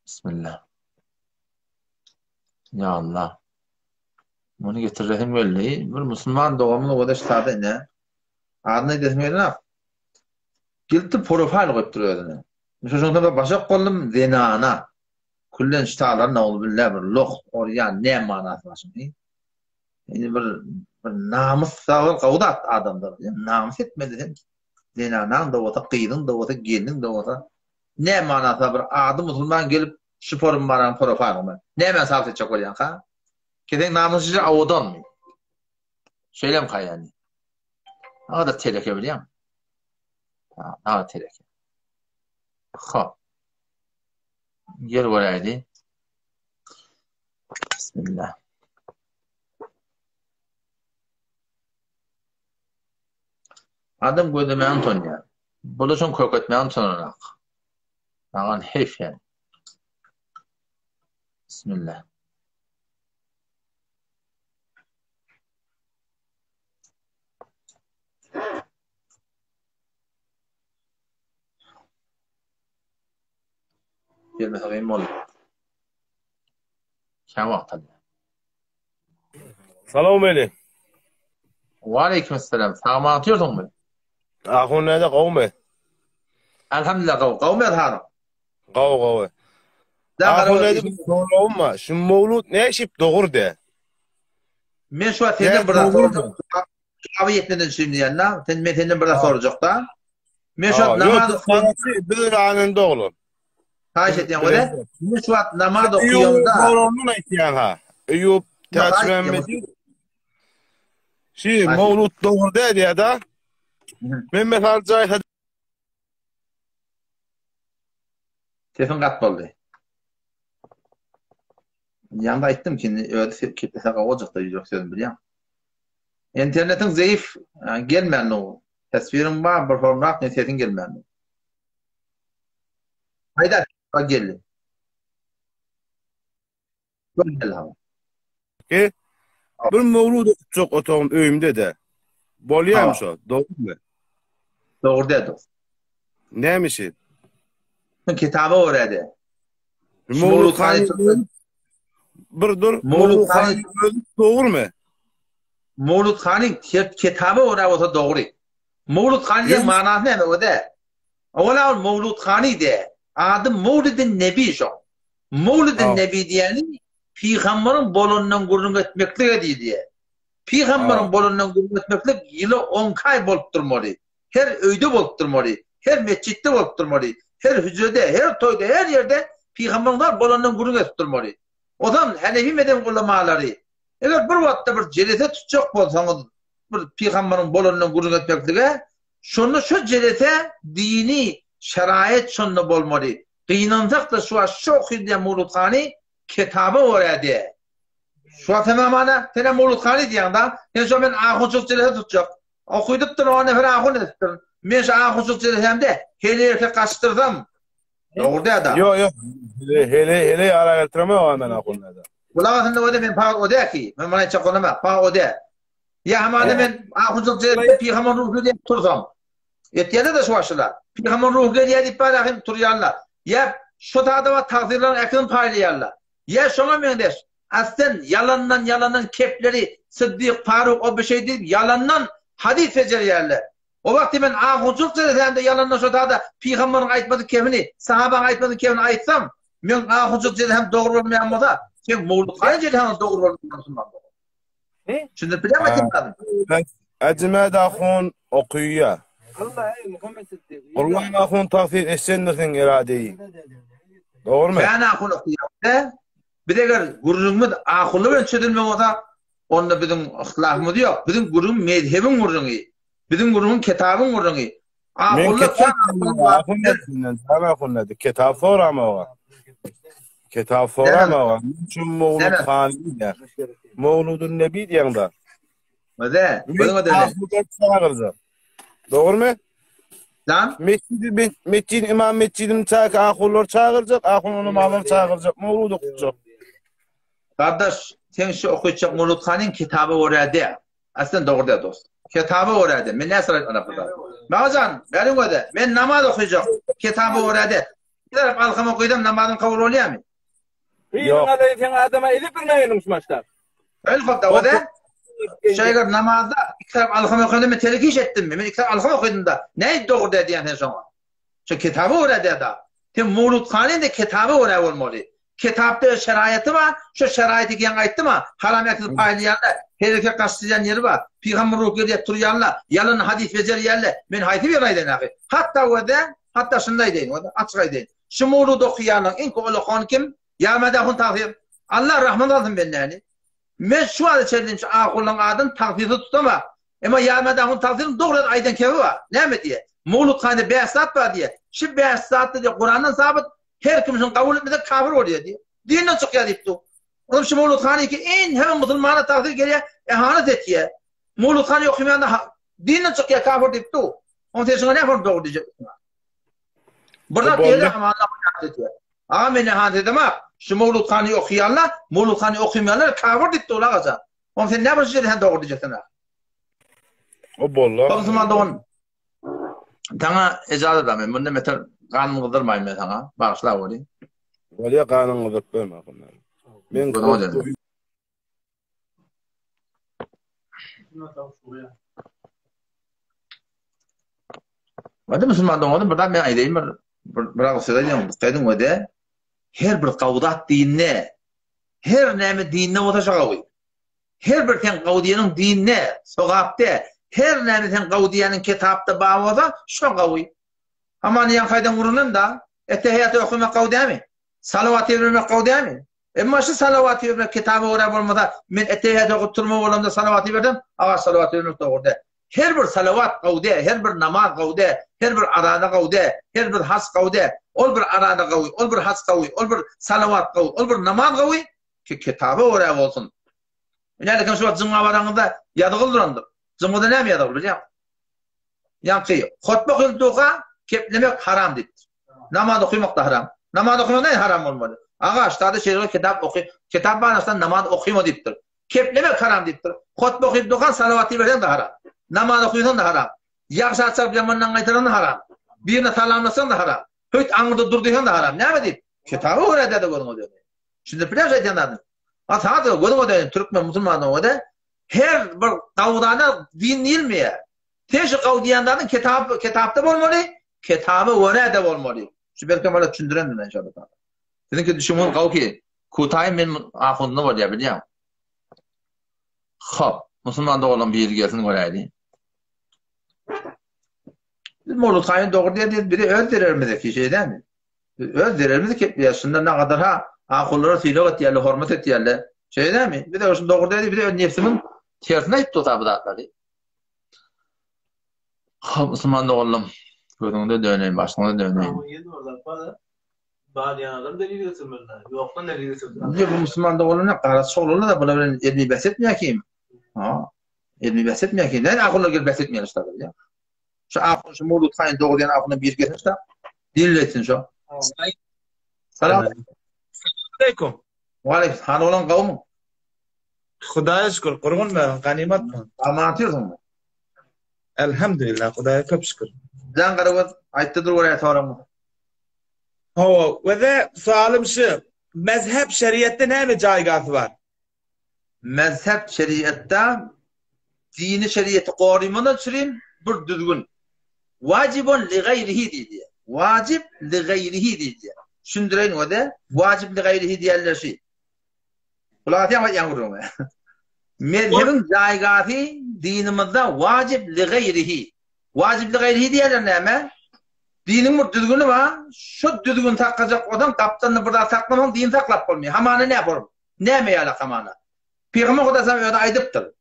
Bismillah. Ya Allah. Bunu getirdim böyle. Bir Müslüman doğumunu o da ştada ne? Adını desmeyle ne? Gilti profil koyup duruyor ne? Şoşunda da başak kollum zenana. Kullen ştalar ne olur billah bir loh oraya ne manası var şimdi? Yani bir namus sağır kavdat adamdır. Yani namus etmedi dedim. Zenanan da olsa, kıydın da olsa, gelinin de olsa. Ne manası bir adı Müslüman gelip şu forum varan profil mı? Ne men sağlık edecek olayan ha? Kedin namusçu avudan mı? Söylem kayani. Ne kadar tehlike biliyor musun? Ne kadar tehlike. Ha. Gel oraydı. Bismillah. Adam gözüme Anton ya. Buluşun korkutma Anton'un Ağan heyf yani. Bismillah. Gelme sakayım oğlum. Sen vakit hadi. Salam aleyküm. Ve aleykümselam. Sağma atıyorsun mu? Ahun nerede kavme? Elhamdülillah kavme hanım. Qav. Ahulede bir sorun var. Şu Mevlut ne işip doğur de. Men şu an senden burada soracağım. Abi yetmeden şimdi yanına. Sen men senden burada soracak da. Men şu an namaz okuyorum. Bir anında oğlum. Kaç etken öyle? Men şu an namaz okuyorum da. Sorunun aytiyan ha. Eyüp Taçmenmedi. Şey Mevlut doğur de ya da. Men mesal cay Telefon kat oldu. Yanda ettim ki öyle kitlese olacak da yok söyledim biliyorum. İnternetin zayıf gelmeyen o. Tasvirin var, performans nesetin gelmeyen. Hayda bak geldi. Bak geldi ama. ki bir Mevlut çok otağım öyümde de. Boluyam şu. Doğru mu? Doğru dedi. Neymiş? Kitabı öğrendi. Mevlut Han'ın bir dur. Mevlut Han'ın doğru mu? Mevlut Han'ın kitabı öğrendi doğru. Mevlut Han'ın manası ne o da? Ola Mevlut Han'ı de. Adı Mevlid-i Nebi şu. Mevlid-i Nebi diyeni Peygamberin bolundan gurrun etmekle diye. Peygamberin bolundan gurrun etmekle yılı 10 kay bolup durmalı. Her öyde bolup durmalı. Her mescitte bolup durmalı. Her hücrede, her toyda, her yerde Peygamberler bolundan gurrun etip durmalı. Odan Hanefi mezhep ulemaları eğer bir vakitte bir celese tutacak bolsanız bir Peygamberin bolundan gurrun etmekle şunu şu celese dini şerait şunu bolmalı. Kıyınansak da şu okuyduğu Mevlut Han'ı kitabı öğrendi. Şu an tamamına tene Mevlut Han'ı diyen da en son ben ahunçuk celese tutacak. Okuydup da o nefer ahun ettir. Men şu ahunçuk celesemde hele erkek kaçtırdım. Doğru da adam. Yok. Hele ara getirme o hemen ahunlarda. Kulağısında o da ben paha o da ki. Ben bana çakolama paha o da. Ya hemen ben ahunçuk celese Peygamber ruhu diye tursam. Etiyede de şu aşılar. Peygamber ruhu diye deyip bana turuyorlar. Ya şu tadava takdirlerin ekran paylayarlar. Ya şuna mendeş. Aslen yalandan kepleri Sıddık, Faruk o bir şey değil. Yalandan hadis beceriyerler. O vakti ben ahunçuk celesinde yalandan şu tadada Peygamber'in aytmadığı kefini, sahabanın aytmadığı kefini aytsam men ahunçuk celesem doğru olmayan mı da? Sen Mevlut Han'ın celesem doğru olmayan mı? Şimdi bilemedim ben. Ecmed ahun okuyuyor. Allah'ın ahun takdir etsenlersin iradeyi. Doğru mu? Ben ahun okuyuyor. Bir de gururumuz ahullu ben çödülmem o da onda bizim ihtilafımız yok. Bizim gururum mezhebin gururunu. Bizim gurumun kitabın gururunu. Men kitap sorama o. Kitap sorama o. Çünkü Mevlut Han'ı der. Mevlud-un Nebi diyen da. Öyle. Bunu da doğru mu? Lan? Mescid imam mescidini çağıracak, ahullar çağıracak, ahul ulemalar çağıracak, Mevlud okuyacak. Kardeş, sen şu okuyacak Mevlut Han'ın kitabı öğrendi. Aslında doğru da dost. Kitabı öğrendi. Men ne sıra ona burada? Mağazan, benim öyle. Men namaz okuyacak. Kitabı öğrendi. Bir taraf alkım okuydum, namazın kabul oluyor mu? Yok. Sen adama edip bilmeyenmiş maçlar. Öyle kopta o da. Şeyler namazda iki taraf alkım okuyordum, ben telkiş ettim mi? Ben iki taraf alkım okuyordum da. Neydi doğru da diyen sen sonra? Şu kitabı öğrendi da. Sen Mevlut Han'ın da kitabı öğrendi olmalı. Kitapta şeraiti var. Şu şeraiti kiyen ayttı mı? Haram yakılıp paylayanlar. Herkese kastlayan yeri var. Peygamber ruhu diye turuyanlar. Yalan hadis beceriyerler. Ben hayti bir aydan abi. Hatta o da, hatta şundaydı. O da açık aydı. Şu Mevlud okuyanın en kolu konu kim? Yağmedahun takdir. Allah rahmet alsın benden yani. Ben şu adı çeldim şu ağkulun adın takdiri tutama. Ama yağmedahun takdirin doğru aydan kevi var. Ne mi diye? Mevlud Han'da 5 saat var diye. Şu 5 saatte diye Kur'an'dan sabit her kimsin kabul etmeden kafir oluyor diye. Dinden çıkıyor deyip du. Oğlum şu Mevlud Han'ı ki en hemen Müslümana takdir geliyor. Ehanet et ya. Mevlud Han'ı okumayan da dinden çıkıyor kafir deyip du. Onun tersine ne yapalım doğru diyecek. Burada bir yerde ama Allah'a ediyor. Ama ben ehanet edemem. Şu Mevlud Han'ı okuyanlar, Mevlud Han'ı okumayanlar kafir deyip du. Onun sen ne yapacak doğru diyeceksin. O bolla. O zaman da onun. Sana icazet edemem. Bunda metal kanun kıldırmayayım ben sana. Bağışla olayım. Valiye kanun kıldırmayayım. Ben korkuyorum. Hadi Müslüman doğmadım. Buradan ben aydayım. Bırak söyleyeceğim. Kıydın o de. her bir qawdat dinne, her näme dinne otaşagawy. Her bir ten qawdiýanyň dinne, sogapda, her näme ten qawdiýanyň kitapda bawada şo gawy. Aman ýa faýdan gurunan da ettehiyat okumak qawdiýamy. Salavat ýermek qawdiýamy. Emma şu salavat ýermek kitaby ora bolmada men ettehiyat okup turma bolamda salavat ýerdim, aga salavat ýermek dogurda. Her bir salavat qawda, her bir namaz qawda, her bir arada qawda, her bir has qawda, ol bir arada qawy, ol bir has qawy, ol bir salavat qawy, ol bir namaz qawy ki kitaby ora bolsun. Yani kim şu jyňa baranyňda ýadygyl durandyr. Jyňda näme ýadygyl bilýär? Ýa-ki hutba kıldyga keplemek haram diýipdir. Namaz okumak da haram. Namaz okumak ne haram bolmaly? Aga ştada şeýle kitap oky, kitap barasynda namaz okuyma diýipdir. Keplemek haram diýipdir. Hutba okuydygan salawaty berýän de haram. Namaz okuýan da haram. Ýagşy açap ýamandan gaýtaran da haram. Birine salamlasan da haram. Höýt aňyrda durdygan da haram. Näme diýip? Kitaby öwrede görüňiz diýip. Şimdi plaj aýtýanlar. Athadı görüňiz türkmen musulmanyň öwrede her bir gawdana dinilmeýär. Teşi qawdiýanlaryň kitapda bolmaly, kitaby öwrede bolmaly. Şu belki bana düşündürendim inşallah. Dedim ki düşünmem qawki, kutay men ahundy bolýar bilýär. Hop, musulmanda olan bir gelsin görəydi. Biz Mevlut Haýyn dogry diýip biri öldürermizki şeyden mi? Öldürermiz ki ýaşynda ne kadar ha ahullara silog etýärler, hormat etýärler. Şeyden mi? Bir de o dogry diýip bir de nefsimin tersine aýyp tutapdy atlary. Ha musulmanda oldum. Gözüňde döneýin, başyňda döneýin. Bağlayanlar delil getirmeliler. Yoktan delil getirmeliler. Diyor bu Müslümanda olana qarasy şoğluna da buna bilen elmi bäs etmeýär. Ha, elmi bäs etmeýär. Näde akıllı gelip bäs etmeýär işte ya. Şu akıl şu Mevlut Haýyn dogry diýen akyny bir geçmiş de dilil etsin şu. Salam aleykum. Wa aleykum han olan gawmy. Hudaýa şükür, gurgun bären, ganimatmy. Amatyrsın. Elhamdülillah, Hudaýa köp şükür. Jan garabat aýtdyr görýär sorammy. Hawa, we de sualym şu, mezhep şeriatda näme jaýgasy bar? Mezhep şeriatda dini şeriaty gorymana çyryň bir düzgün. Wajibun li gayrihi diýdi. Wajib li gayrihi diýdi. Şundurayn wede wajib li gayrihi diýerler şey. Bular diýen wat ýa-gurmy. Mezhebin jaýgasy dinimizde wajib li gayrihi. Wajib li gayrihi diýerler näme? Dinin bir düzgünü var. Şu düzgün takacak adam kaptanını burada saklamaň din saklap bolmaýar. Hamany ne bar? Näme ýaly hamany? Peygamber Hudaýsa ýa-da aýdypdyr.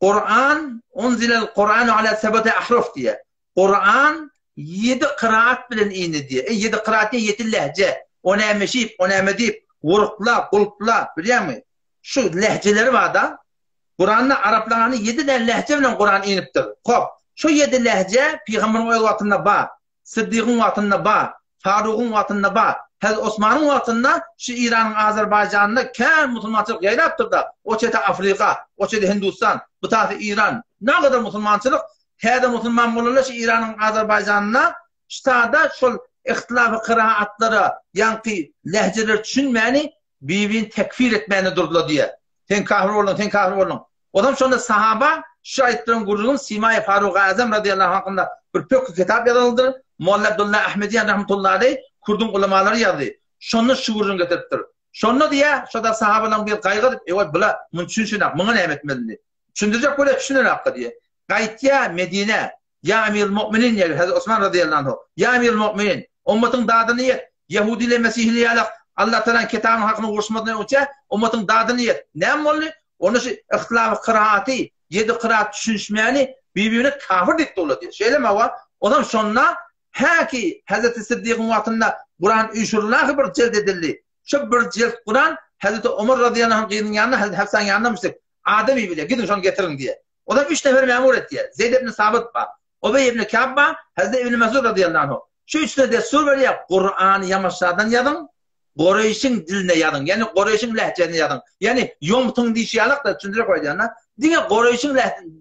Kur'an unzilal Kur'anu ala sabati ahruf diýär. Kur'an 7 kıraat bilen indi diýär. 7 kıraat 7 lehje. O näme şip, o näme diýip, urukla, gulpla, bilýärmi? Şu lehjeleri var da. Kur'an'da Araplanyň 7 lehje bilen Kur'an inipdir. Hop, şu 7 lehje Peygamberin wagtynda bar. Siddiq'ın watynda bar, Faruq'un watynda bar, Hazrat Osman'ın watynda şu İran'ın Azerbaycan'da kän musulmançylyk ýaýlapdyr da, o çete Afrika, o çete Hindistan, bu tarafy İran. Ne kadar musulmançylyk, häde musulman bolanlar şu İran'ın Azerbaycan'da ştada şol ihtilaf kıraatlary, ýa-ni lehjeler düşünmäni, birbirini tekfir etmäni durdular diýär. Sen kafir boldun, sen kafir boldun. Odam şonda sahaba şu aýtdyran gurulun Simay Faruq Azam radiyallahu anh hakkında bir pök kitap ýazyldyr. Molla Abdullah Ahmediýan rahmetullahi aleyh Kurdun ulemalary ýazdy. Şonu şuwurun getiripdir. Şonu diýä, şoda sahabalar bir gaýga dip, "Ewa bula, mun düşünşünak, muňa näme etmeli?" Düşündirjek bolýar, düşünür hakda diýä. Gaýtýa Medine, ya Emirul Müminin ýa Hazrat Osman radiyallahu anh. Ya Emirul Müminin, ummatyň dadyny ýet. Yahudiler, Mesihliler ýalyk Allah Taala kitabyny hakyny uruşmadan öçe, ummatyň dadyny ýet. Näme boldy? Onu şu ihtilaf kıraaty, 7 kıraat düşünşmäni birbirine kafir diýip boldy. Şeýleme wa, onam şonna Haki Hazreti Siddiq'ın watynda Kur'an üşürläki bir jeld edildi. Şu bir jeld Kur'an Hazreti Ömer radıyallahu anh'ın ýanyna Hazreti Hafsan ýanyna müşrik. Ademy bile gidin şonu getirin diye. O da 3 nefer memur etdi. Zeyd ibn Sabit ba, Ubey ibn Ka'b ba, Hazreti İbn Mesud radıyallahu anh. Şu üçte de sur berýär. Kur'an ýamaşadan ýadyn, Goreýşiň diline ýadyn. Yani Goreýşiň lehjeni ýadyn. Yani yomtyň diýişýärlik da düşündirip goýdýarlar. Diňe Goreýşiň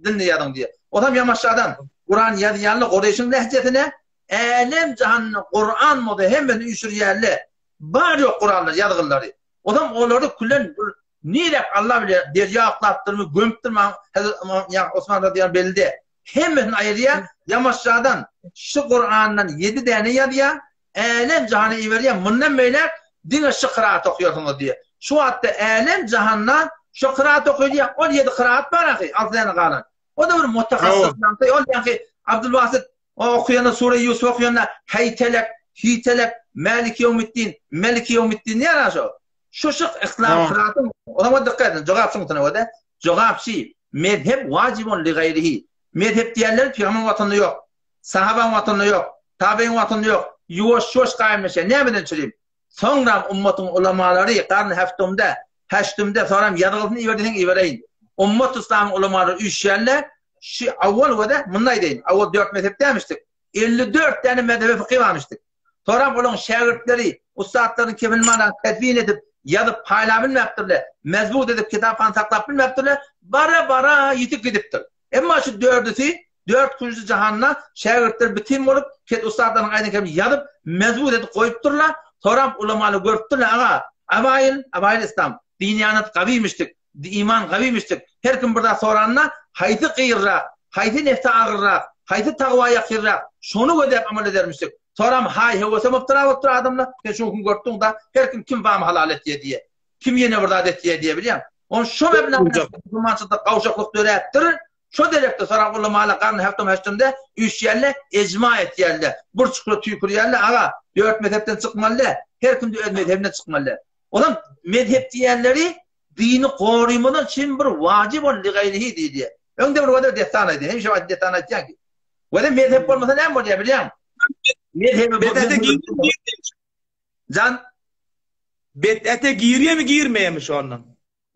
diline ýadyn diye. Odam ýamaşadan Kur'an ýadýanly Goreýşiň lehjetine Elem cahanny Kur'an moda hemen üşürýärler. Bar ýok Kur'anlar ýadgylary. Odam olary küllen nirek Allah bile derýa aklapdyrmy, gömpdirmi Hazrat Osman radıyallahu belli. Hemen aýrýa ýamaşadan şu Kur'andan 7 däne ýadýar. Elem cahanny iwerýär. Mundan beýler dine şu kıraat okuyorsunuz diye. Şu hatta elem cahanna şu kıraat okuyor diye 17 kıraat var ahi. Altlarına kalan. O da bir mutakassız. O yani Abdülbasit okuyana Sure-i Yusuf okuyana heytelek, Malik Yevmiddin, Melik Yevmiddin ne yarar o? Şu ihtilaf kıraatın. Ona dikkat edin. Cevap şunu o da. Cevap şey. Mezhep vacibun li gayrihi. Mezhep diyenler Peygamber vatanı yok. Sahaben vatanı yok. Tabi'in vatanı yok. Yuvaş kaymışa. Ne bilin çürüyüm? Sonra ummatın ulamaları karnı haştumda sonra yadılını iverdiğin ivereyin. Ummat İslam'ın ulamaları 3 yerle şu avval ve de bunday deyin. Avval 4 mezhep demiştik. 54 tane mezhep fıkıh varmıştık. Sonra bunun şagirdleri, ustadların kebilmana tedbin edip yazıp paylabilmektirler. Mezbut edip kitaphan saklap bilmektirler. Bara yitip gidiptir. Ama şu 4 kuncu cahanna şagirdler bitim olup ustadların aynı kelim yazıp mezbut edip koyupturlar. Sonra ulamalı görüptürler. Avail İslam. Diniyanat kaviymiştik. İman kaviymiştik. Her kim burada soranla hayti kıyırrak, hayti nefte ağırrak, hayti tağvaya kıyırrak. Şunu ödep amal edermiştik. Sonra hay hevese mıptıra adamla. Sen şunu kim gördün da her kim vam halal et diye. Kim yine burada et diye biliyorum. On şu meblağda kumansızda kavşaklık dörettir. Şu direkte sonra ulamalı karnı haftamda 3 yerle ecma et yerle. Burçuklu tüykür yerle ağa 4 mezhepten çıkmalı. Her kim de öz mezhebinden çıkmalı. Oğlum mezhep diyenleri dini koruymanın için bir vacib ol li gayrihi diye. Önde bir vadar destanaydı. Hem şu destanaydı ki. Vadar mezhep olmasa ne olur ya biliyorum. Bed'ate giriyor mu girmeye mi şu andan?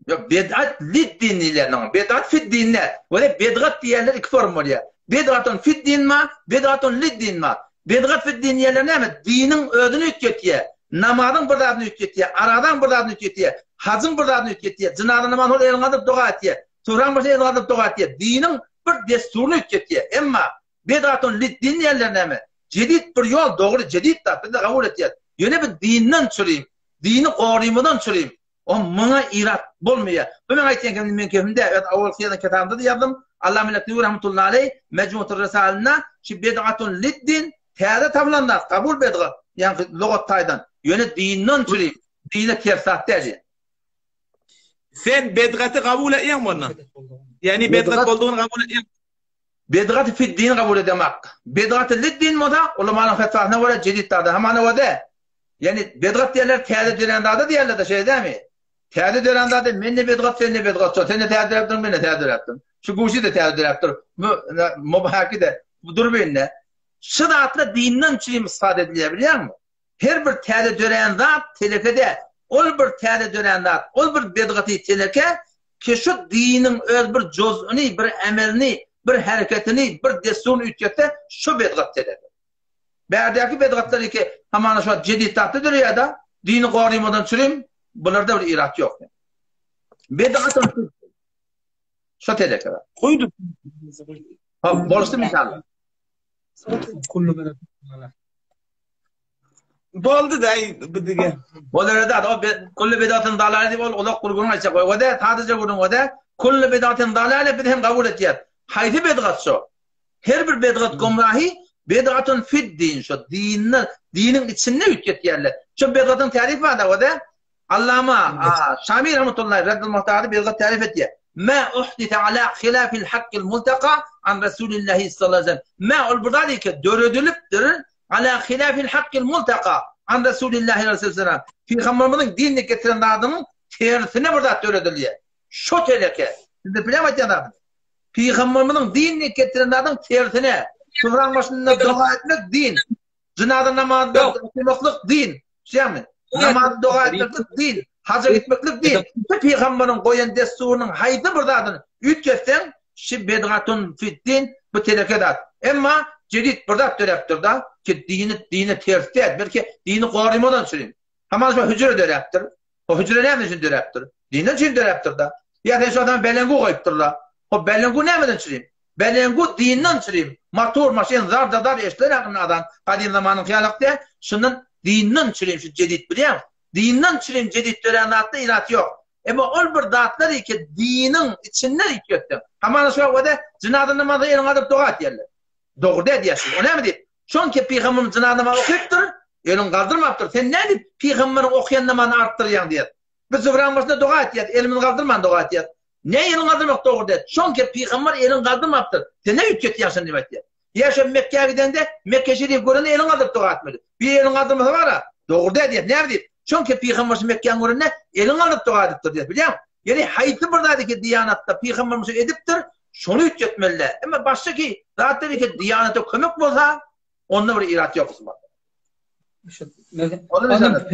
Yok bed'at lid dinliler. Bed'at fit dinler. Vadar bed'at diyenler iki form var ya. Bed'atun fit din ma, bed'atun lid din ma. Bed'at fit dinliler ne mi? Dinin ödünü ütketiye. Namazın bırdadını ütketiye. Aradan bırdadını ütketiye. Hacın bırdadını ütketiye. Cinadı namaz ol elin adıp doğa etiye. Turan başı elin adıp doğa etiye. Dinin bir desturunu ütketiye. Ama bed'atun lid dinliler ne mi? Cedid bir yol doğru cedid da bir de kabul etiye. Yine bir dinden çürüyüm. Dini koruymadan çürüyüm. O bana irat bulmuyor. Bu ben ayetken men kefimde evet avval kıyadan kitabımda da yazdım. Allah milleti rahmetullahi aleyh mecmuatur risalina şu bed'atun liddin teyze tablanlar kabul bed'at yani lügat taydan yöne dinden çürüyüm. Dine tersat derdi. Sen bed'atı kabul ediyor musun? Yani bed'at olduğunu kabul ediyor. Bed'at fi din kabul edemek. Bed'at liddin moda ulamaların fetvasına göre cedid tadı. Hemen o da yani bed'at diyorlar teyze dönemde diyorlar da şey değil mi? Teyze dönemde men ne bed'at sen ne bed'at sen ne teyze yaptın ben ne teyze yaptım. Şu guşi de teyze yaptım. Mubahaki de dur benimle. Şu da atla dinden çiğim istifade edilebiliyor mu? Her bir teyze dönemde telekede ol bir teyze dönemde ol bir bed'atı teleke ki şu dinin öz bir cüz'ünü bir emelini bir hareketini bir desturunu ütkette şu bed'at teleke. Berdeki bed'atları ki hemen şu cedid tatlıdır ya da dini koruymadan çürüyüm bunlarda bir irat yok. Bed'atın şu teleke var. Koyduk. Borçlu inşallah. Boldu da bu dige. Boldu da o kullu bed'atın dalale diye o kurgunun açacak. O da sadece bunun o da kullu bed'atın dalale bir hem kabul edecek. Haydi bed'at şu. Her bir bed'at gumrahi bed'atun fid din şu dinin içinde hükmet yerler. Şu bed'atın tarifi var da o da Allama Şamil rahmetullahi reddil muhtarı bed'at tarif ediyor. Ma uhdite ala khilafil hakkil multaka an Resulullah sallallahu aleyhi ve sellem. Ma ol burada ki dördülüptür ala khilafil hakkil multaka an Resulullah sallallahu aleyhi ve sellem. Peygamberimizin dinini getiren adamın tersine burada dördülüyor. Şu teleke. Siz de bilemediniz adam. Peygamberimizin dinini getiren adam tersine. Kur'an başında dua etmek din. Cenazı namazda kılmaklık din. Şey mi? Namaz dua etmek din. Hacca gitmeklik din. Peygamberin koyan desturunun haydi buradadır. Ütketsen şi bed'atun fiddin bu telekedat. Ama cedid burada döreptir da ki dini tersi et. Belki dini koruymadan süreyim. Hemen şu hücre döreptir. O hücre ne için döreptir? Dinin için döreptir da. Ya şu adam belengu koyuptur la. O belengu ne süreyim? Belengu dininden süreyim. Motor, maşin, zar dadar eşler hakkındadan. Kadim zamanın kıyalakta şunun dininden süreyim şu cedid biliyor musun? Dininden süreyim cedid dörenatlı ilat yok. Ama ol bir dağıtları ki dinin içinden hükmettim. Hemen şu vakıda cenazı namazı elin adıp doğa et yerler. Doğru da diyorsun. O ne mi deyip? Çünkü Peygamberimiz cenazı namazı okuyuptur. elin kaldırmaptır. Sen ne deyip peygamberin okuyan namazını arttırıyan diye. Biz Zühran başında dua et diye. Elimin kaldırman dua et diye. Ne elin kaldırmak doğru diye. Çünkü peygamber elin kaldırmaptır. Sen ne hüccet yansın demek diye. Ya şu Mekke'ye gidende Mekke şerif göründe elin kaldırıp dua etmeli. Bir elin kaldırması var ha. Doğru diye. Ne deyip? Çünkü peygamber Mekke'ye göründe elin kaldırıp dua ediptir diye. Biliyor musun? Yani hayıtı buradaki diyanatta peygamberimiz ediptir. Şunu hüccetmeliler. Ama başka ki zaten ki diyanete kömük bolsa onda bir irat yok. Adam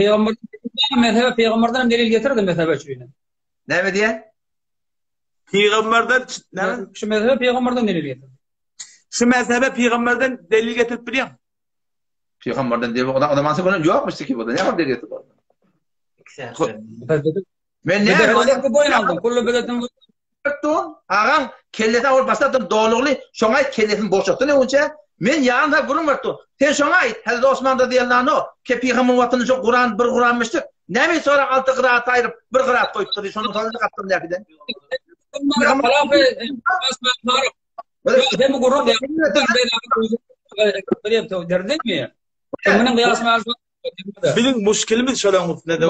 peygamberden delil getirdi mezhebe çürüğüne. Ne mi diye? Peygamberden şu mezhebe peygamberden delil getirdi. Şu mezhebe peygamberden delil getirip biliyor musun? Peygamberden delil adamın bunu yokmuştu ki burada. Ne var delil getirdi? Ben ne boyun aldım. Kullu bedetin ağam kelleden ol başladım doğruluğu şoňa kellesin boşalttı ne önce men ýanynda gurum bardy. Sen şoňa aýt Hazrat Osman radiyallahu anh ke peygamber watyny şu Kur'an bir Kur'anmışdyk. Näme sonra 6 kıraat aýryp bir kıraat goýupdy. Şonu sonra gatdym näkiden. Ben bu gurum diye. Benim kıyasım Bizim müşkilimiz şöyle mutluda.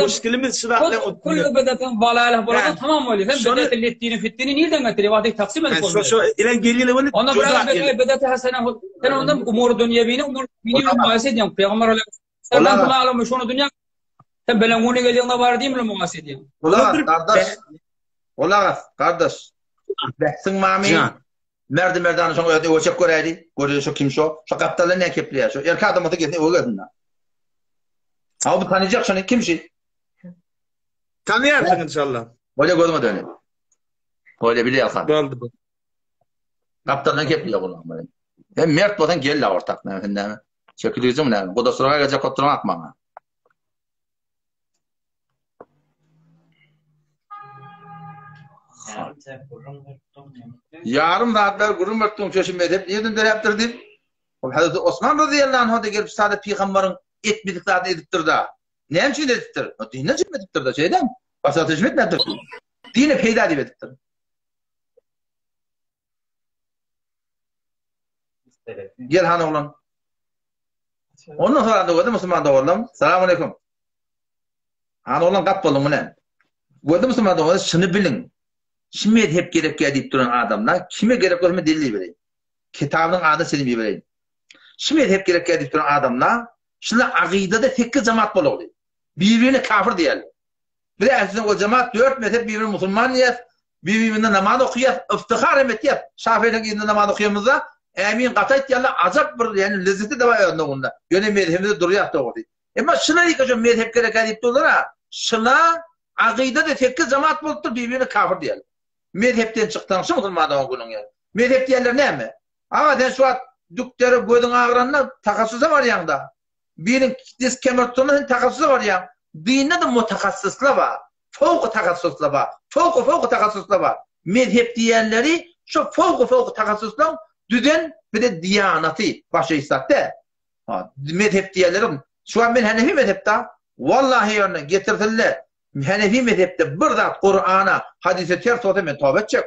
Müşkilimiz şöyle kullu bedetin valalah burada tamam oluyor. Sen bedetin lettiğini fittiğini nereden getiriyor? Vadik taksim edip şu ilen geliyle böyle. Ona bırak bedeti hasene. Sen ondan umur dünyevini umur dini muhasebe ediyorsun. Peygamber aleyhisselam sen alım şunu dünya. Sen belenguni geliyorsun var diyeyim mi muhasebe ediyorsun? Kardeş. Behsin mami. Merdanı şoňa öde ölçek göreydi. Görüyor şu kim şu? Şu kaptalar ne kepliyor şu? Erkek adamı da gitdi o gözünden. Ha bu tanıyacak şunu kim şey? Tanıyarsın inşallah. Böyle gözüme dönüyor. Böyle bile yakan. Oldu. Kaptandan kepliyor bunu. Hem mert bolan gel la ortak ne? Çekileceğim ne? Bu da sonra gelecek oturmak bana. Yarım rahatlar gurum bartım çeşim edip neden de yaptırdım? O Hazreti Osman radıyallahu anh da gelip saadet peygamberin etmedik zaten ediptir da. Ne için ediptir? O dinle ediptir da şeyden. Başka tecrübe etmedir. Dine peyda ediptir. Gel han oğlum. Ondan sonra da gördüm Müslüman da oğlum. Selamünaleyküm. Han oğlum kap bolum ne? Gördüm Müslüman da oğlum şunu bilin. Kime hep gerek deyip duran adamlar, kime gerek olma delili vereyim. Kitabının adını selim vereyim. Kime hep gerek deyip duran adamlar, şimdi akidede tekki cemaat bol oluyor. Birbirine kafir diyelim. Bir de aslında o cemaat 4 mezhep birbirine Müslüman niyet, birbirine namaz okuyat, iftihar emetiyat. Şafii'nin gidinde namaz okuyamızda, emin katayt yalla azap bir yani lezzeti de var önünde bunda. Yöne mezhebinde duruyor da oluyor. Ama şuna dikkat mezhep gerek deyip duran, şuna akidede tekki cemaat bolup birbirine kafir diyelim. Mezhepten çıktan şu Müslümandan günün yani. Mezhep diyenler ne mi? Ama den şu an dükleri gözün ağrınına takassuza var yanında. Birinin diz kemertonunun takassuza var ya. Dinle de mutakassısla var. Fevku takassusla var. Fevku takassusla var. Mezhep diyenleri şu fevku takassusla düzen bir de diyaneti başı istatte. Mezhep diyenlerim. Şu an ben Hanefi mezhepte vallahi yerine getirdiler. Hanefi mezhepte bir zat Kur'an'a, hadise ters olsa men tövbe edecek.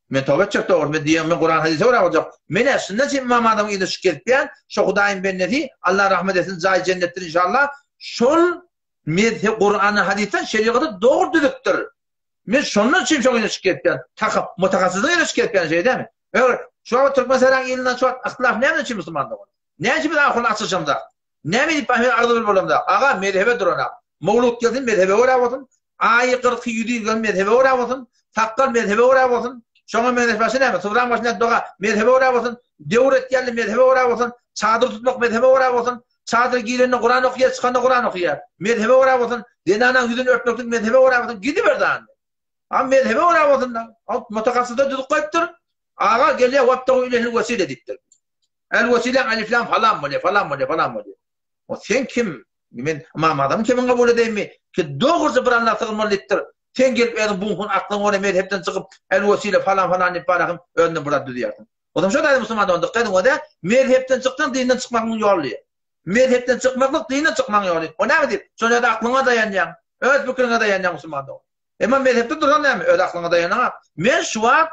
Men tövbe edecek doğru. Men diyen men Kur'an hadise olacak. Men aslında şimdi İmam Adam'ı ilişki gelip şu Hudayim ben nefi, Allah rahmet etsin, zahir cennettir inşallah. Şol mezhep Kur'an'ı hadisen şeriatı doğru düdüktür. Men şunun için çok ilişki gelip mutakassızlık ilişki gelip şey değil mi? Evet. Şu an Türkmenistan'ın elinden şu an ihtilaf ne için Müslümanlar var? Ne için bir daha konu açacağım da? Ne mi deyip ben ağzı bir bölümde? Ağa mezhebe durana. Mevlut gelsin mezhebe uğramasın. Ayı 40 yüdü gelsin mezhebe uğramasın. Takkal mezhebe uğramasın. Şuna mezhebesi ne mi? Sıvran başına doğa mezhebe uğramasın. Devret geldi mezhebe uğramasın. Çadır tutmak mezhebe uğramasın. Çadır giyilenle Kur'an okuyar, çıkanla Kur'an okuyar. Mezhebe uğramasın. Denanan yüzünü örtmeklik mezhebe uğramasın. Gidiverdan. Ama mezhebe uğramasın da. Mutakassıda düdük koyuptur. Ağa geliyor vaptahu ilehil vesile diktir. El vesile aliflam falan mı? O sen kim? Men imam adam kimin kabul edeyim mi? Ki doğrusu bir anlatılmalı ettir. Sen gelip edin bunun aklın ona mezhepten çıkıp el vesile falan deyip barakım önüne burada düdüyorsun. O zaman şöyle Müslümandan dikkat edin o da mezhepten çıktın dinden çıkmakın yolluyor. Mezhepten çıkmaklık dinden çıkmakın yolluyor. O ne mi deyip? Sonra da aklına dayanacağım. Öz fikrine dayanacağım Müslümandan. Ama mezhepte duran ne mi? Öz aklına dayanacağım. Ben şu an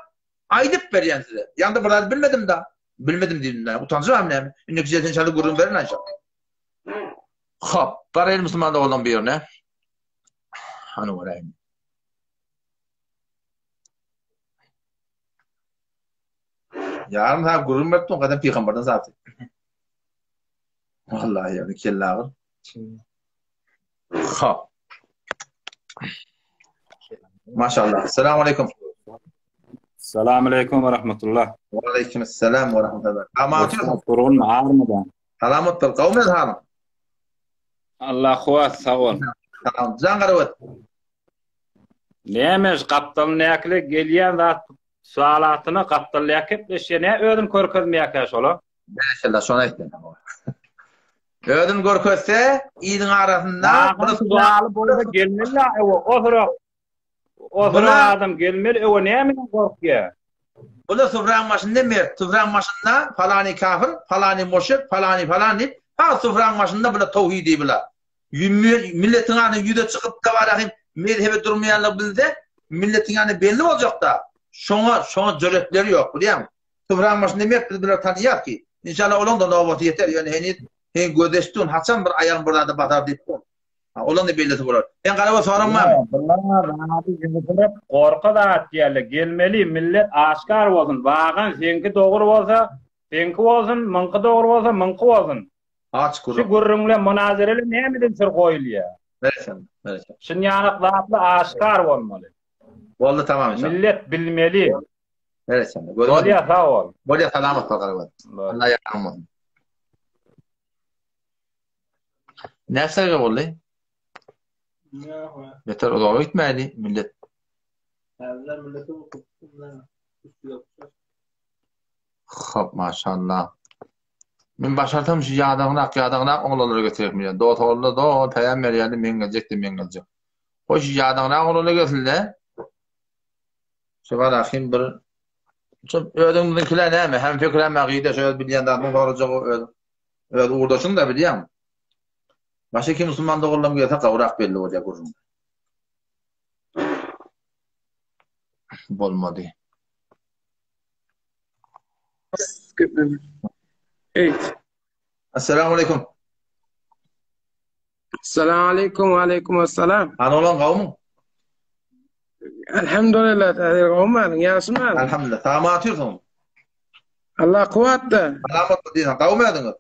aydıp veriyen size. Yanında burada bilmedim da. Bilmedim diyeyim de. Utancı var mı ne mi? Ünlü güzelsin çalı gururun verin inşallah. Hop, bar el Müslüman da olan bir yerine. Hani orayım. Yarım ha gurur mertun kadar peygamberden zaten. Vallahi yani kellağı. Hop. Maşallah. Selamun aleyküm. Selamun aleyküm ve rahmetullah. Ve aleyküm selam ve rahmetullah. Amatıyorsun. Kurun ağırmadan. Selamet bil kavmi hanım. Allah kuvat sağ ol. Tamam. Can garavat. Neymiş kaptalın yaklı geliyen ve sualatını kaptal yakıp ne ödün korkutmayak yaş ola. İnşallah şuna ettin. Ödün korkutsa iyinin arasında bunu sualı boyda gelmeli o sıra adam gelmeli o ne mi korkuyor? Bula sufran başında mert, sufran başında falani kafir, falani müşrik, falani. Ha sufran başında bula tevhidi bula. Milletin anı yüde çıkıp da var mezhebe durmayanlar bildi. Milletin anı belli olacak da. Şona cöretleri yok biliyor musun? Sufran başında mert bula tanıyar ki. İnşallah olan da navbatı yeter. Yani hen gödeştun haçan bir ayağın burada batar deyip kon. Olan da belli olur. En qaraba soranmam. Korku da diýerler. Gelmeli millet aşkar bolsun. Bagan senki dogry bolsa, senki bolsun, mınky dogry bolsa, mınky bolsun. Aç kuru. Şu gurrunla münazereli nämeden sir goýulýar? Bersen. Şun ýanyklatly aşkar bolmaly. Boldy tamam inşallah. Millet bilmeli. Bersen. Bolýa sağ ol. Bolýa salamat qaraba. Allah ýarhamasyn. Näsege boldy? Yeter o da gitmeli millet. Evler millete okup Hop maşallah. Men başartam şu yadağına oğlanlara götürmeyeceğim. Doğu toğlu da peygamber yani men gelecek. Hoş yadağına oğlanlara götürle. Şu var akim bir çok ödümdekiler ne mi? Hem fikir hem akide şöyle bilýän adam baracak öyle uğurdaşın da bilýän. Başka kim Müslüman da oğullam gelse kavrak belli olacak uzun. Bolmadı. Evet. Esselamu aleyküm. Selamun aleyküm ve aleyküm esselam. Ana olan kavmun? Elhamdülillah. Kavmun. Yasın mı? Elhamdülillah. Tamam atıyorsun. Allah kuvvetli. Alamat diyorsun. Kavmu ediniz.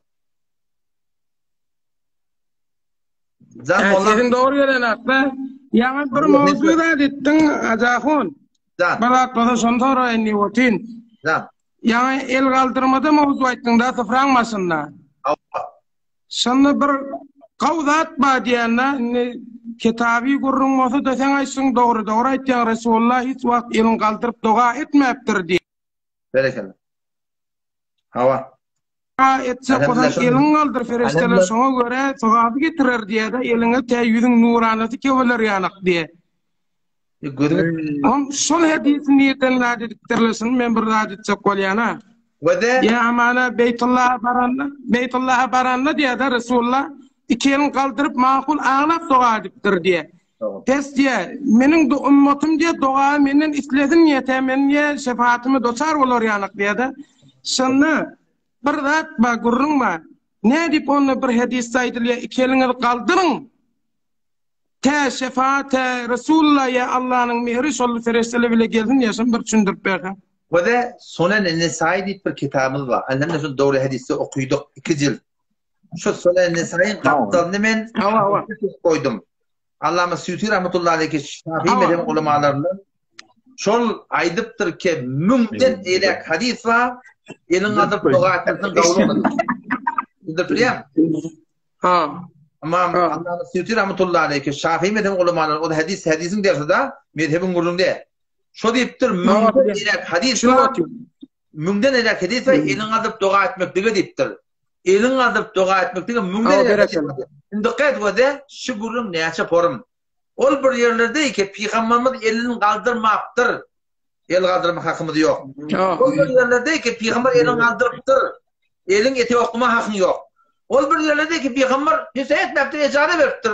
Senin doğru gelen akla. Yani bir mevzuda dittin acahun. Balat bana son sonra enni otin. Yani el kaldırmada mevzu ettin da sıfranmasınlar. Sana bir kavzat badiyana kitabi gurrun olsa da sen ayısın doğru ettin Resulullah hiç vakit elin kaldırıp dua etmeyiptir diye. Berekeler. Hava. Etse kodan elin kaldır ferişteler sana göre sahabı getirir diye de eline teyyüdün nuranatı keveler yanak diye. Son hadisin niyeten ladidiktirlesin men bir ladidse kolyana. Ya amana Beytullah'a baranna diye de Resulullah iki elin kaldırıp makul ağlap dua ediptir diye. Pes diye, menin ümmetim diye dua menin isledin niyete men niye şefaatimi doçar olur yanak diye de. Sonra bir zat ba gurrun ba ne dip onu bir hadis saydılar iki elini kaldırın te şefaat Resulullah ya Allah'ın mehri şollu ferişteler bile geldin ya sen bir düşündürüp verdin. Ve de Sunan Nesai deyip bir kitabımız var. Annemle şu doğru hadisi okuyduk 2 cilt. Şu Sunan Nesai'nin kaptalını men koydum. Allame Suyuti rahmetullahi aleyhi Şafii mezhebi ulemalarından şol aydıptır ki mümkün elek hadis var. Elin adıp dua etmesinin kavlu olmadı. Bildirpiliyem. Ama Allah'ın Suyuti rahmetullahi aleyhi Şafii mezhebi ulemalarından o da hadisin dersi da mezhebin gurrunda. Şu deyiptir mümkün elek hadis var. Mümkün elek hadis var. Elin adıp dua etmek diye deyiptir. Elin adıp dua etmek diye mümkün elek hadis var. Dikkat ve de şu gurrun neyse porum. Ol bir yerlerde ki Peygamberimiz elini kaldırmaktır. El kaldırma hakkımız yok. Ol bir yerlerde ki Peygamber elini kaldırıptır. Elin eti okuma hakkın yok. Ol bir yerlerde ki Peygamber hiç etmektir, ecare veriptir.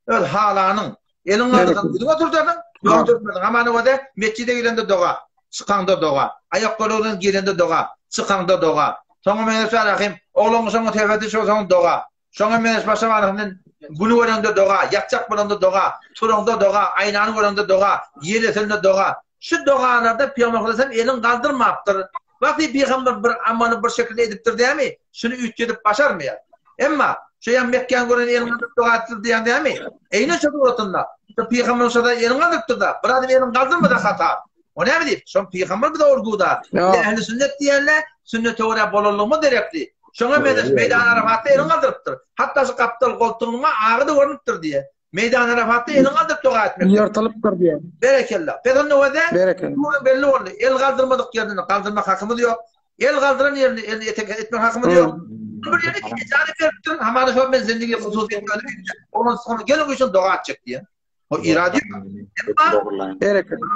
Öyle halanın. Elin kaldırın. Gidin oturdun. Yok oturdun. Aman o da mescide girende dua. Çıkanda dua. Ayak kolunun girende dua. Çıkanda dua. Sonra menes var rahim. Oğlum sana tevhid şu zaman dua. Sonra menes başa varın. Bunu görende doğa, yakacak bulanda doğa, turunda doğa, aynanı görende doğa, yer esinde doğa. Şu doğalarda Peygamber Aleyhisselam elin kaldırmaptır. Vakti Peygamber bir amanı bir şekilde ediptir değil mi? Şunu üç başar mı ya? Ama şu yan Mekke'nin gören elin kaldırıp doğa ettir diyen değil mi? Eyni çok ortunda. Peygamber olsa elin kaldırıptır da. Bir adım elin kaldırmadı hata. O ne mi deyip? Son Peygamber bir de orguda. Ehli sünnet diyenler sünnet oraya bolurluğumu direkli. Şuna meydan Arafat'ta elin kaldırıptır. Hatta şu kaptal koltuğuma ağı da görünüptür diye. Meydan Arafat'ta elin kaldırıp doğa etmek. Yırtılıptır diye. Berekallah. Peygamber o da Berekallah. belli oldu. El kaldırmadık yerine kaldırmak hakkımız yok. El kaldıran yerini etmek hakkımız yok. Bir yere icazet veriptir. Hamada şu ben zindagi hususiyet ödeyim. Onun sonra gelin için doğa atacak diye. O irade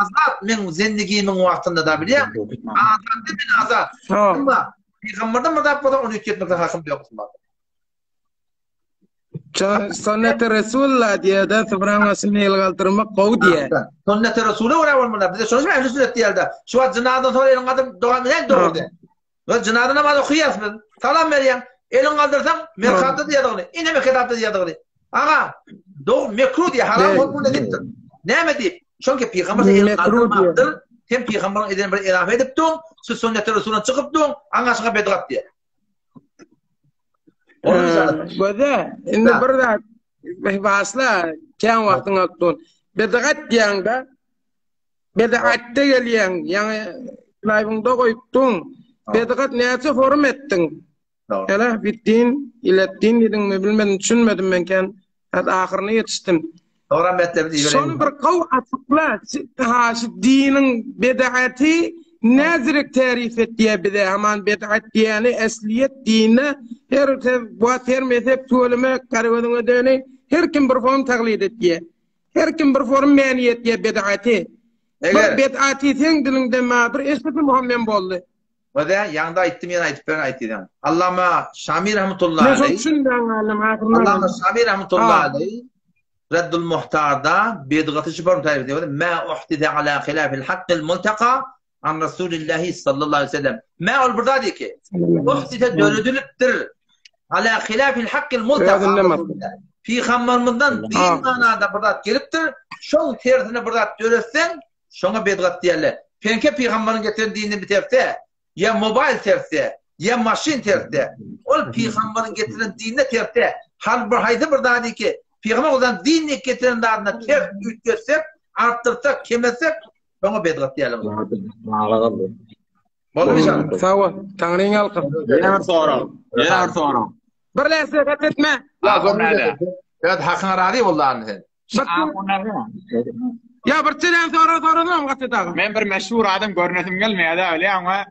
azat men zindigimin vaktinde da biliyor. Azat min azat. Ama Peygamberden madap boda onu etmekten hakkım yok. Sünnet-i Resulullah diye de sıfırlamasını el kaldırmak kov diye. Sünnet-i Resulullah oraya olmalı. Bize şunu ehli sünnet diyorlar. Şu an cinadan sonra elin kadın doğa ne doğru de. Ve cinadan namaz okuyasın. Salam Meryem. Elin kaldırsan mekatı diye doğru. İne mekatı diye doğru. Ağa doğru mekruh diye haram olmalı dediktir. Ne mi deyip? Çünkü Peygamber elin kaldırmaktır. Hem Peygamber'in edin bir ilave edip dur. Siz sünnet-i Resulullah çıkıp dur. Anlaşına bedrat diye. Böyle, şimdi burada bahsla kendi vaktini attın. Bedrat diyen de, bedratte geliyen, yani laybında koyuttun, bedrat neyse forum ettin. Hele bittin, ilettin dedin mi bilmedim, düşünmedim benken, ahırına yetiştim. Sonra bir kav açıkla, dinin bedrati, Nazırık tarif et diye bir de hemen bed'at diyeni esliyet dine her mezhep söyleme karıvadına dönü her kim bir form taklid et diye her kim bir form meniyet diye bed'ati bed'ati sen dilinde ma bir esnaf Muhammed boldu ve de yanında aytdım yana aytıp ben aytdım Allama Şami rahmetullahi aleyhi Allama Şami rahmetullahi aleyhi Reddul Muhtar'da bed'atı çıparım tarif ediyor ma uhdide ala khilafil hakkil multaka an Resulullah sallallahu aleyhi ve sellem. Me'ul burada diyor ki uhdide dönüdülüptür ala hilafil hakkil multaka. Peygamberimizden bir manada burada geliptir. Şol tersine burada dönürsen şona bedgat diyorlar. Penke peygamberin getiren dinini bir terste ya mobil terste ya maşin terste. Ol peygamberin getiren dinine terste. Hal bir haydi burada diyor ki peygamber olan dinini getiren dağına ters ütgetsek arttırsak kemetsek şona bedgat diyorlar. Bolmayacak. Sağ ol. Tanrı'nın alkın. Yener sonra. Bir lese etme. Lazım nerede? Evet hakkına razı vallahi. Ya bir çelen sonra mı gatetağı? Men bir meşhur adam görünesim gelmeydi öyle ama.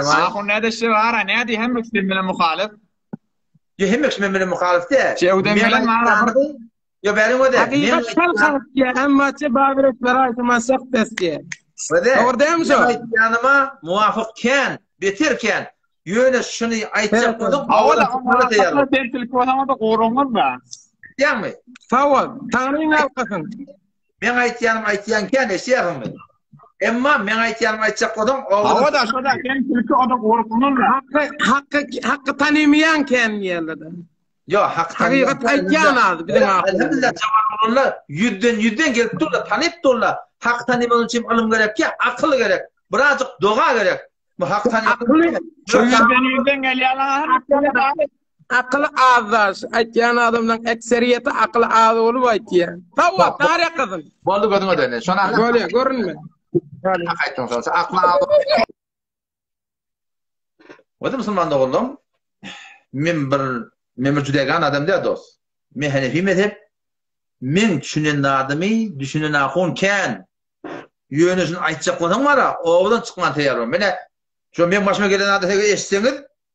Ahun nerede şey var? Ne diye hem müslüman muhalif? Yehmek min muhalif de. Cevden bilen var. Ya benim o da. Hakikat kalk ya ama çe babret beray masak testi. Orada mı yanıma muvafıkken, bitirken yöne şunu aytacak oldum. Avvala ama telefonuma da qorungun ba. Diyan mı? Sağ ol. Tanrı'nın alkasın. Ben aytyanken eşeğim. Emma men aytyanım aytacak oldum. Avada şoda ken tilki oda qorungun ba. Hakkı tanımayan ken yerlerde. Yo hakikat aytyan aldı bizim elhamdülillah cevablarla yüzden gelip durla tanıp durla hak tanımanın için alım gerek ya akıl gerek birazcık doğa gerek bu hak tanımanın yüzden geliyorlar akıl ağız aytyan adamdan ekseriyeti akıl ağız olup aytyan tamam tarih kızım boldu gördün ödene şuna böyle görünme aytın sonra akıl ağız o da Müslüman oldum men judegan adam da dost men Hanefi mezhep men düşünen adamı düşünen akon ken yönüsün aytacak olan var oğlan çıkman tayarım mene şu men başıma gelen adamı eşseniz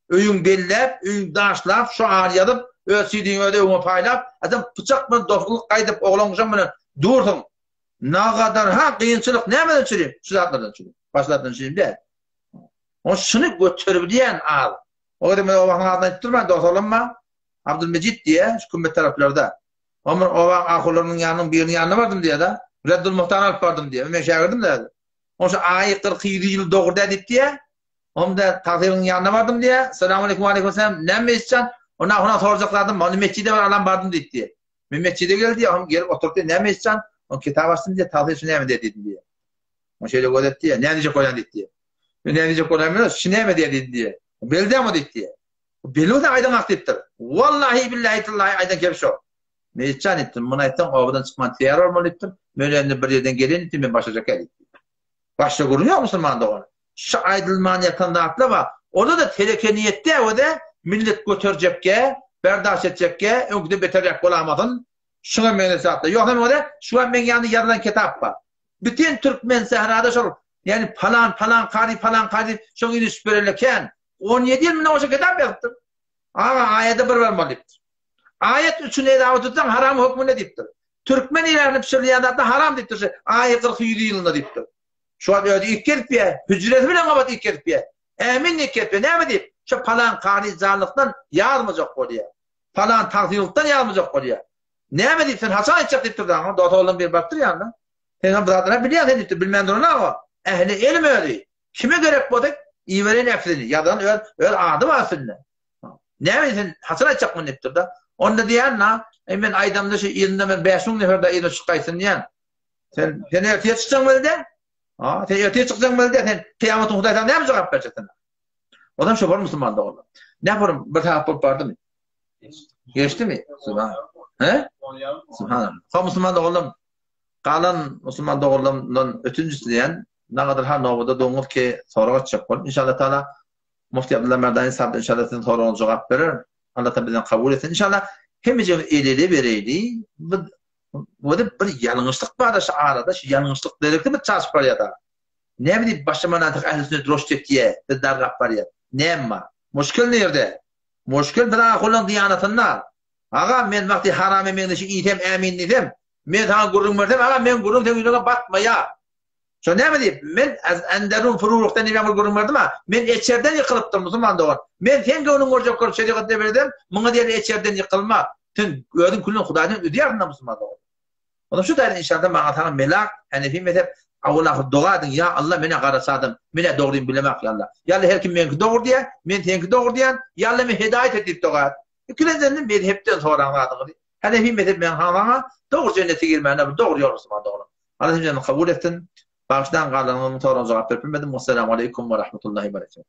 öyün bellep öyün daşlap şu ağrıyadıp ölsüydüğün öde onu paylap adam bıçak mı dostluk kaydıp oğlanmışam bunu durdum ne kadar ha kıyınçılık ne meden çürüyüm şu zatlardan çürüyüm başlardan çürüyüm de o şunu götürüp diyen al o kadar ben o vakın adına ettirmem dost olanma Abdülmecid diye hükümet taraflarda. Ama o ahullarının yanının birinin yanına vardım diye de. Reddul Muhtar alıp vardım diye. Ben şaşırdım da. Onun için ayı 47 yıl doğru dedik diye. Onun da tahsilinin yanına vardım diye. Selamünaleyküm aleyküm selam. Ne mi istiyorsun? Ona soracaklardım. Onu mescide var alan vardım dedi diye. Mehmetçi'de geldi ya, gelip oturdu. Ne mescan? O kitap açtım diye tahsil ne mi dedi diye. O şöyle gödet diye. Ne diyecek olan diye. Ne diyecek olan şine mi dedi diye. Belde mi dedi diye. Belu da aydan aktiftir. Vallahi billahi tallahi aydan kep şu. Mescan ettim. Buna ettim. Ovadan çıkman terör mü ettim. Böyle bir yerden gelin ettim. Ben başlayacak geldim. Başta görünüyor Müslüman da onu. Şu aydılmaniyatında aklı var. Orada da telekeniyette o da millet götürecekke, berdaş edecekke, önküde beterek olamadın. Şuna menesatla. Yok hem o da şu an ben yani yazılan kitap var. Bütün Türkmen sahrada şol. Yani falan kari şunu yine süpürülürken 17 yıl mı o kitap yaptım. Ama ayette bir vermeliyiptir. Ayet üçüne davet tutan haram hükmü ne deyiptir. Türkmen ilerini pişirliyanlar da haram deyiptir. Ayet 47 yılında deyiptir. Şu an öyle ilk kerpiye, hücreti bile kapat ilk kerpiye. Emin ilk kerpiye, ne mi deyip? Şu falan kari zarlıktan yarmayacak oraya. Falan takdirlikten yarmayacak oraya. Ne mi deyip sen Hasan edecek deyip durdu ama Dota oğlum bir baktır yanına. Sen bıraktılar biliyor deyip durdu, bilmeyen durun ama. Ehli ilim öyle. Kime gerek bulduk? İyi veren nefsini. Yadan öyle adı var aslında. Ne mi sen Hasan edecek mi deyip durdu? Onda diyen na, ben aydamda şey ilinde ben 5 neferde ilinde çıkaysın diyen. Sen erteye çıkacaksın böyle de? Sen erteye çıkacaksın böyle de sen kıyametin Huday'dan ne mi cevap vereceksin? O da şu var Müslüman da olur. Ne yaparım? Bir taraf bulup vardı mı? Geçti mi? Subhanallah. He? Subhanallah. Ha Müslüman da oğlum. Kalan Müslüman da oğlumdan ötüncüsü diyen ne kadar her novada doğumuz ki soruğa çıkacak olur. İnşallah Teala Mufti Abdullah Merdani sahibi inşallah sizin soruğunuza cevap verir. Allah tabi bizden kabul etsin. İnşallah hemice eleli vereydi. Bu da bir yanlışlık var da şu arada. Şu yanlışlık dedikte bir çarşı var ya da. Ne bileyim başıma natık ehl-i sünnet roştet diye bir dargap var ya. Ne var? Muşkil nerede? Muşkil bir akılın diyanatında. Ağa men vakti haram emeğindeki item emin dedim. Men sana gurrum verdim. Ağa men gurrum sen yüzüne batma ya. Şu ne bileyim? Men enderun furuluktan bir gurrum verdim ha. Men içeriden yıkılıptır Müslüman da var. Men sen de onun oracak korup şeriatı verdim. Bana diye içeriden yıkılma. Sen gördün kulun Hudaydan ödeyardın Müslüman da var. Onun şu da inşallah bana tanım melak Hanefi mezhep Allah doğadın ya Allah mene qarasadım. Mene doğruyum bilemek ya Allah. Ya Allah her kim menki doğru diye, men tenki doğru diyen ya Allah men hidayet edip doğar. İkilenizden mezhepten sonra anladık. Hanefi mezhep men havana doğru cennete girmene doğru yol Müslüman doğru. Allah kabul etsin. Bağıştan kalanın sorunuza cevap vermedim. Esselamu aleyküm ve rahmetullahi ve berekatuhu.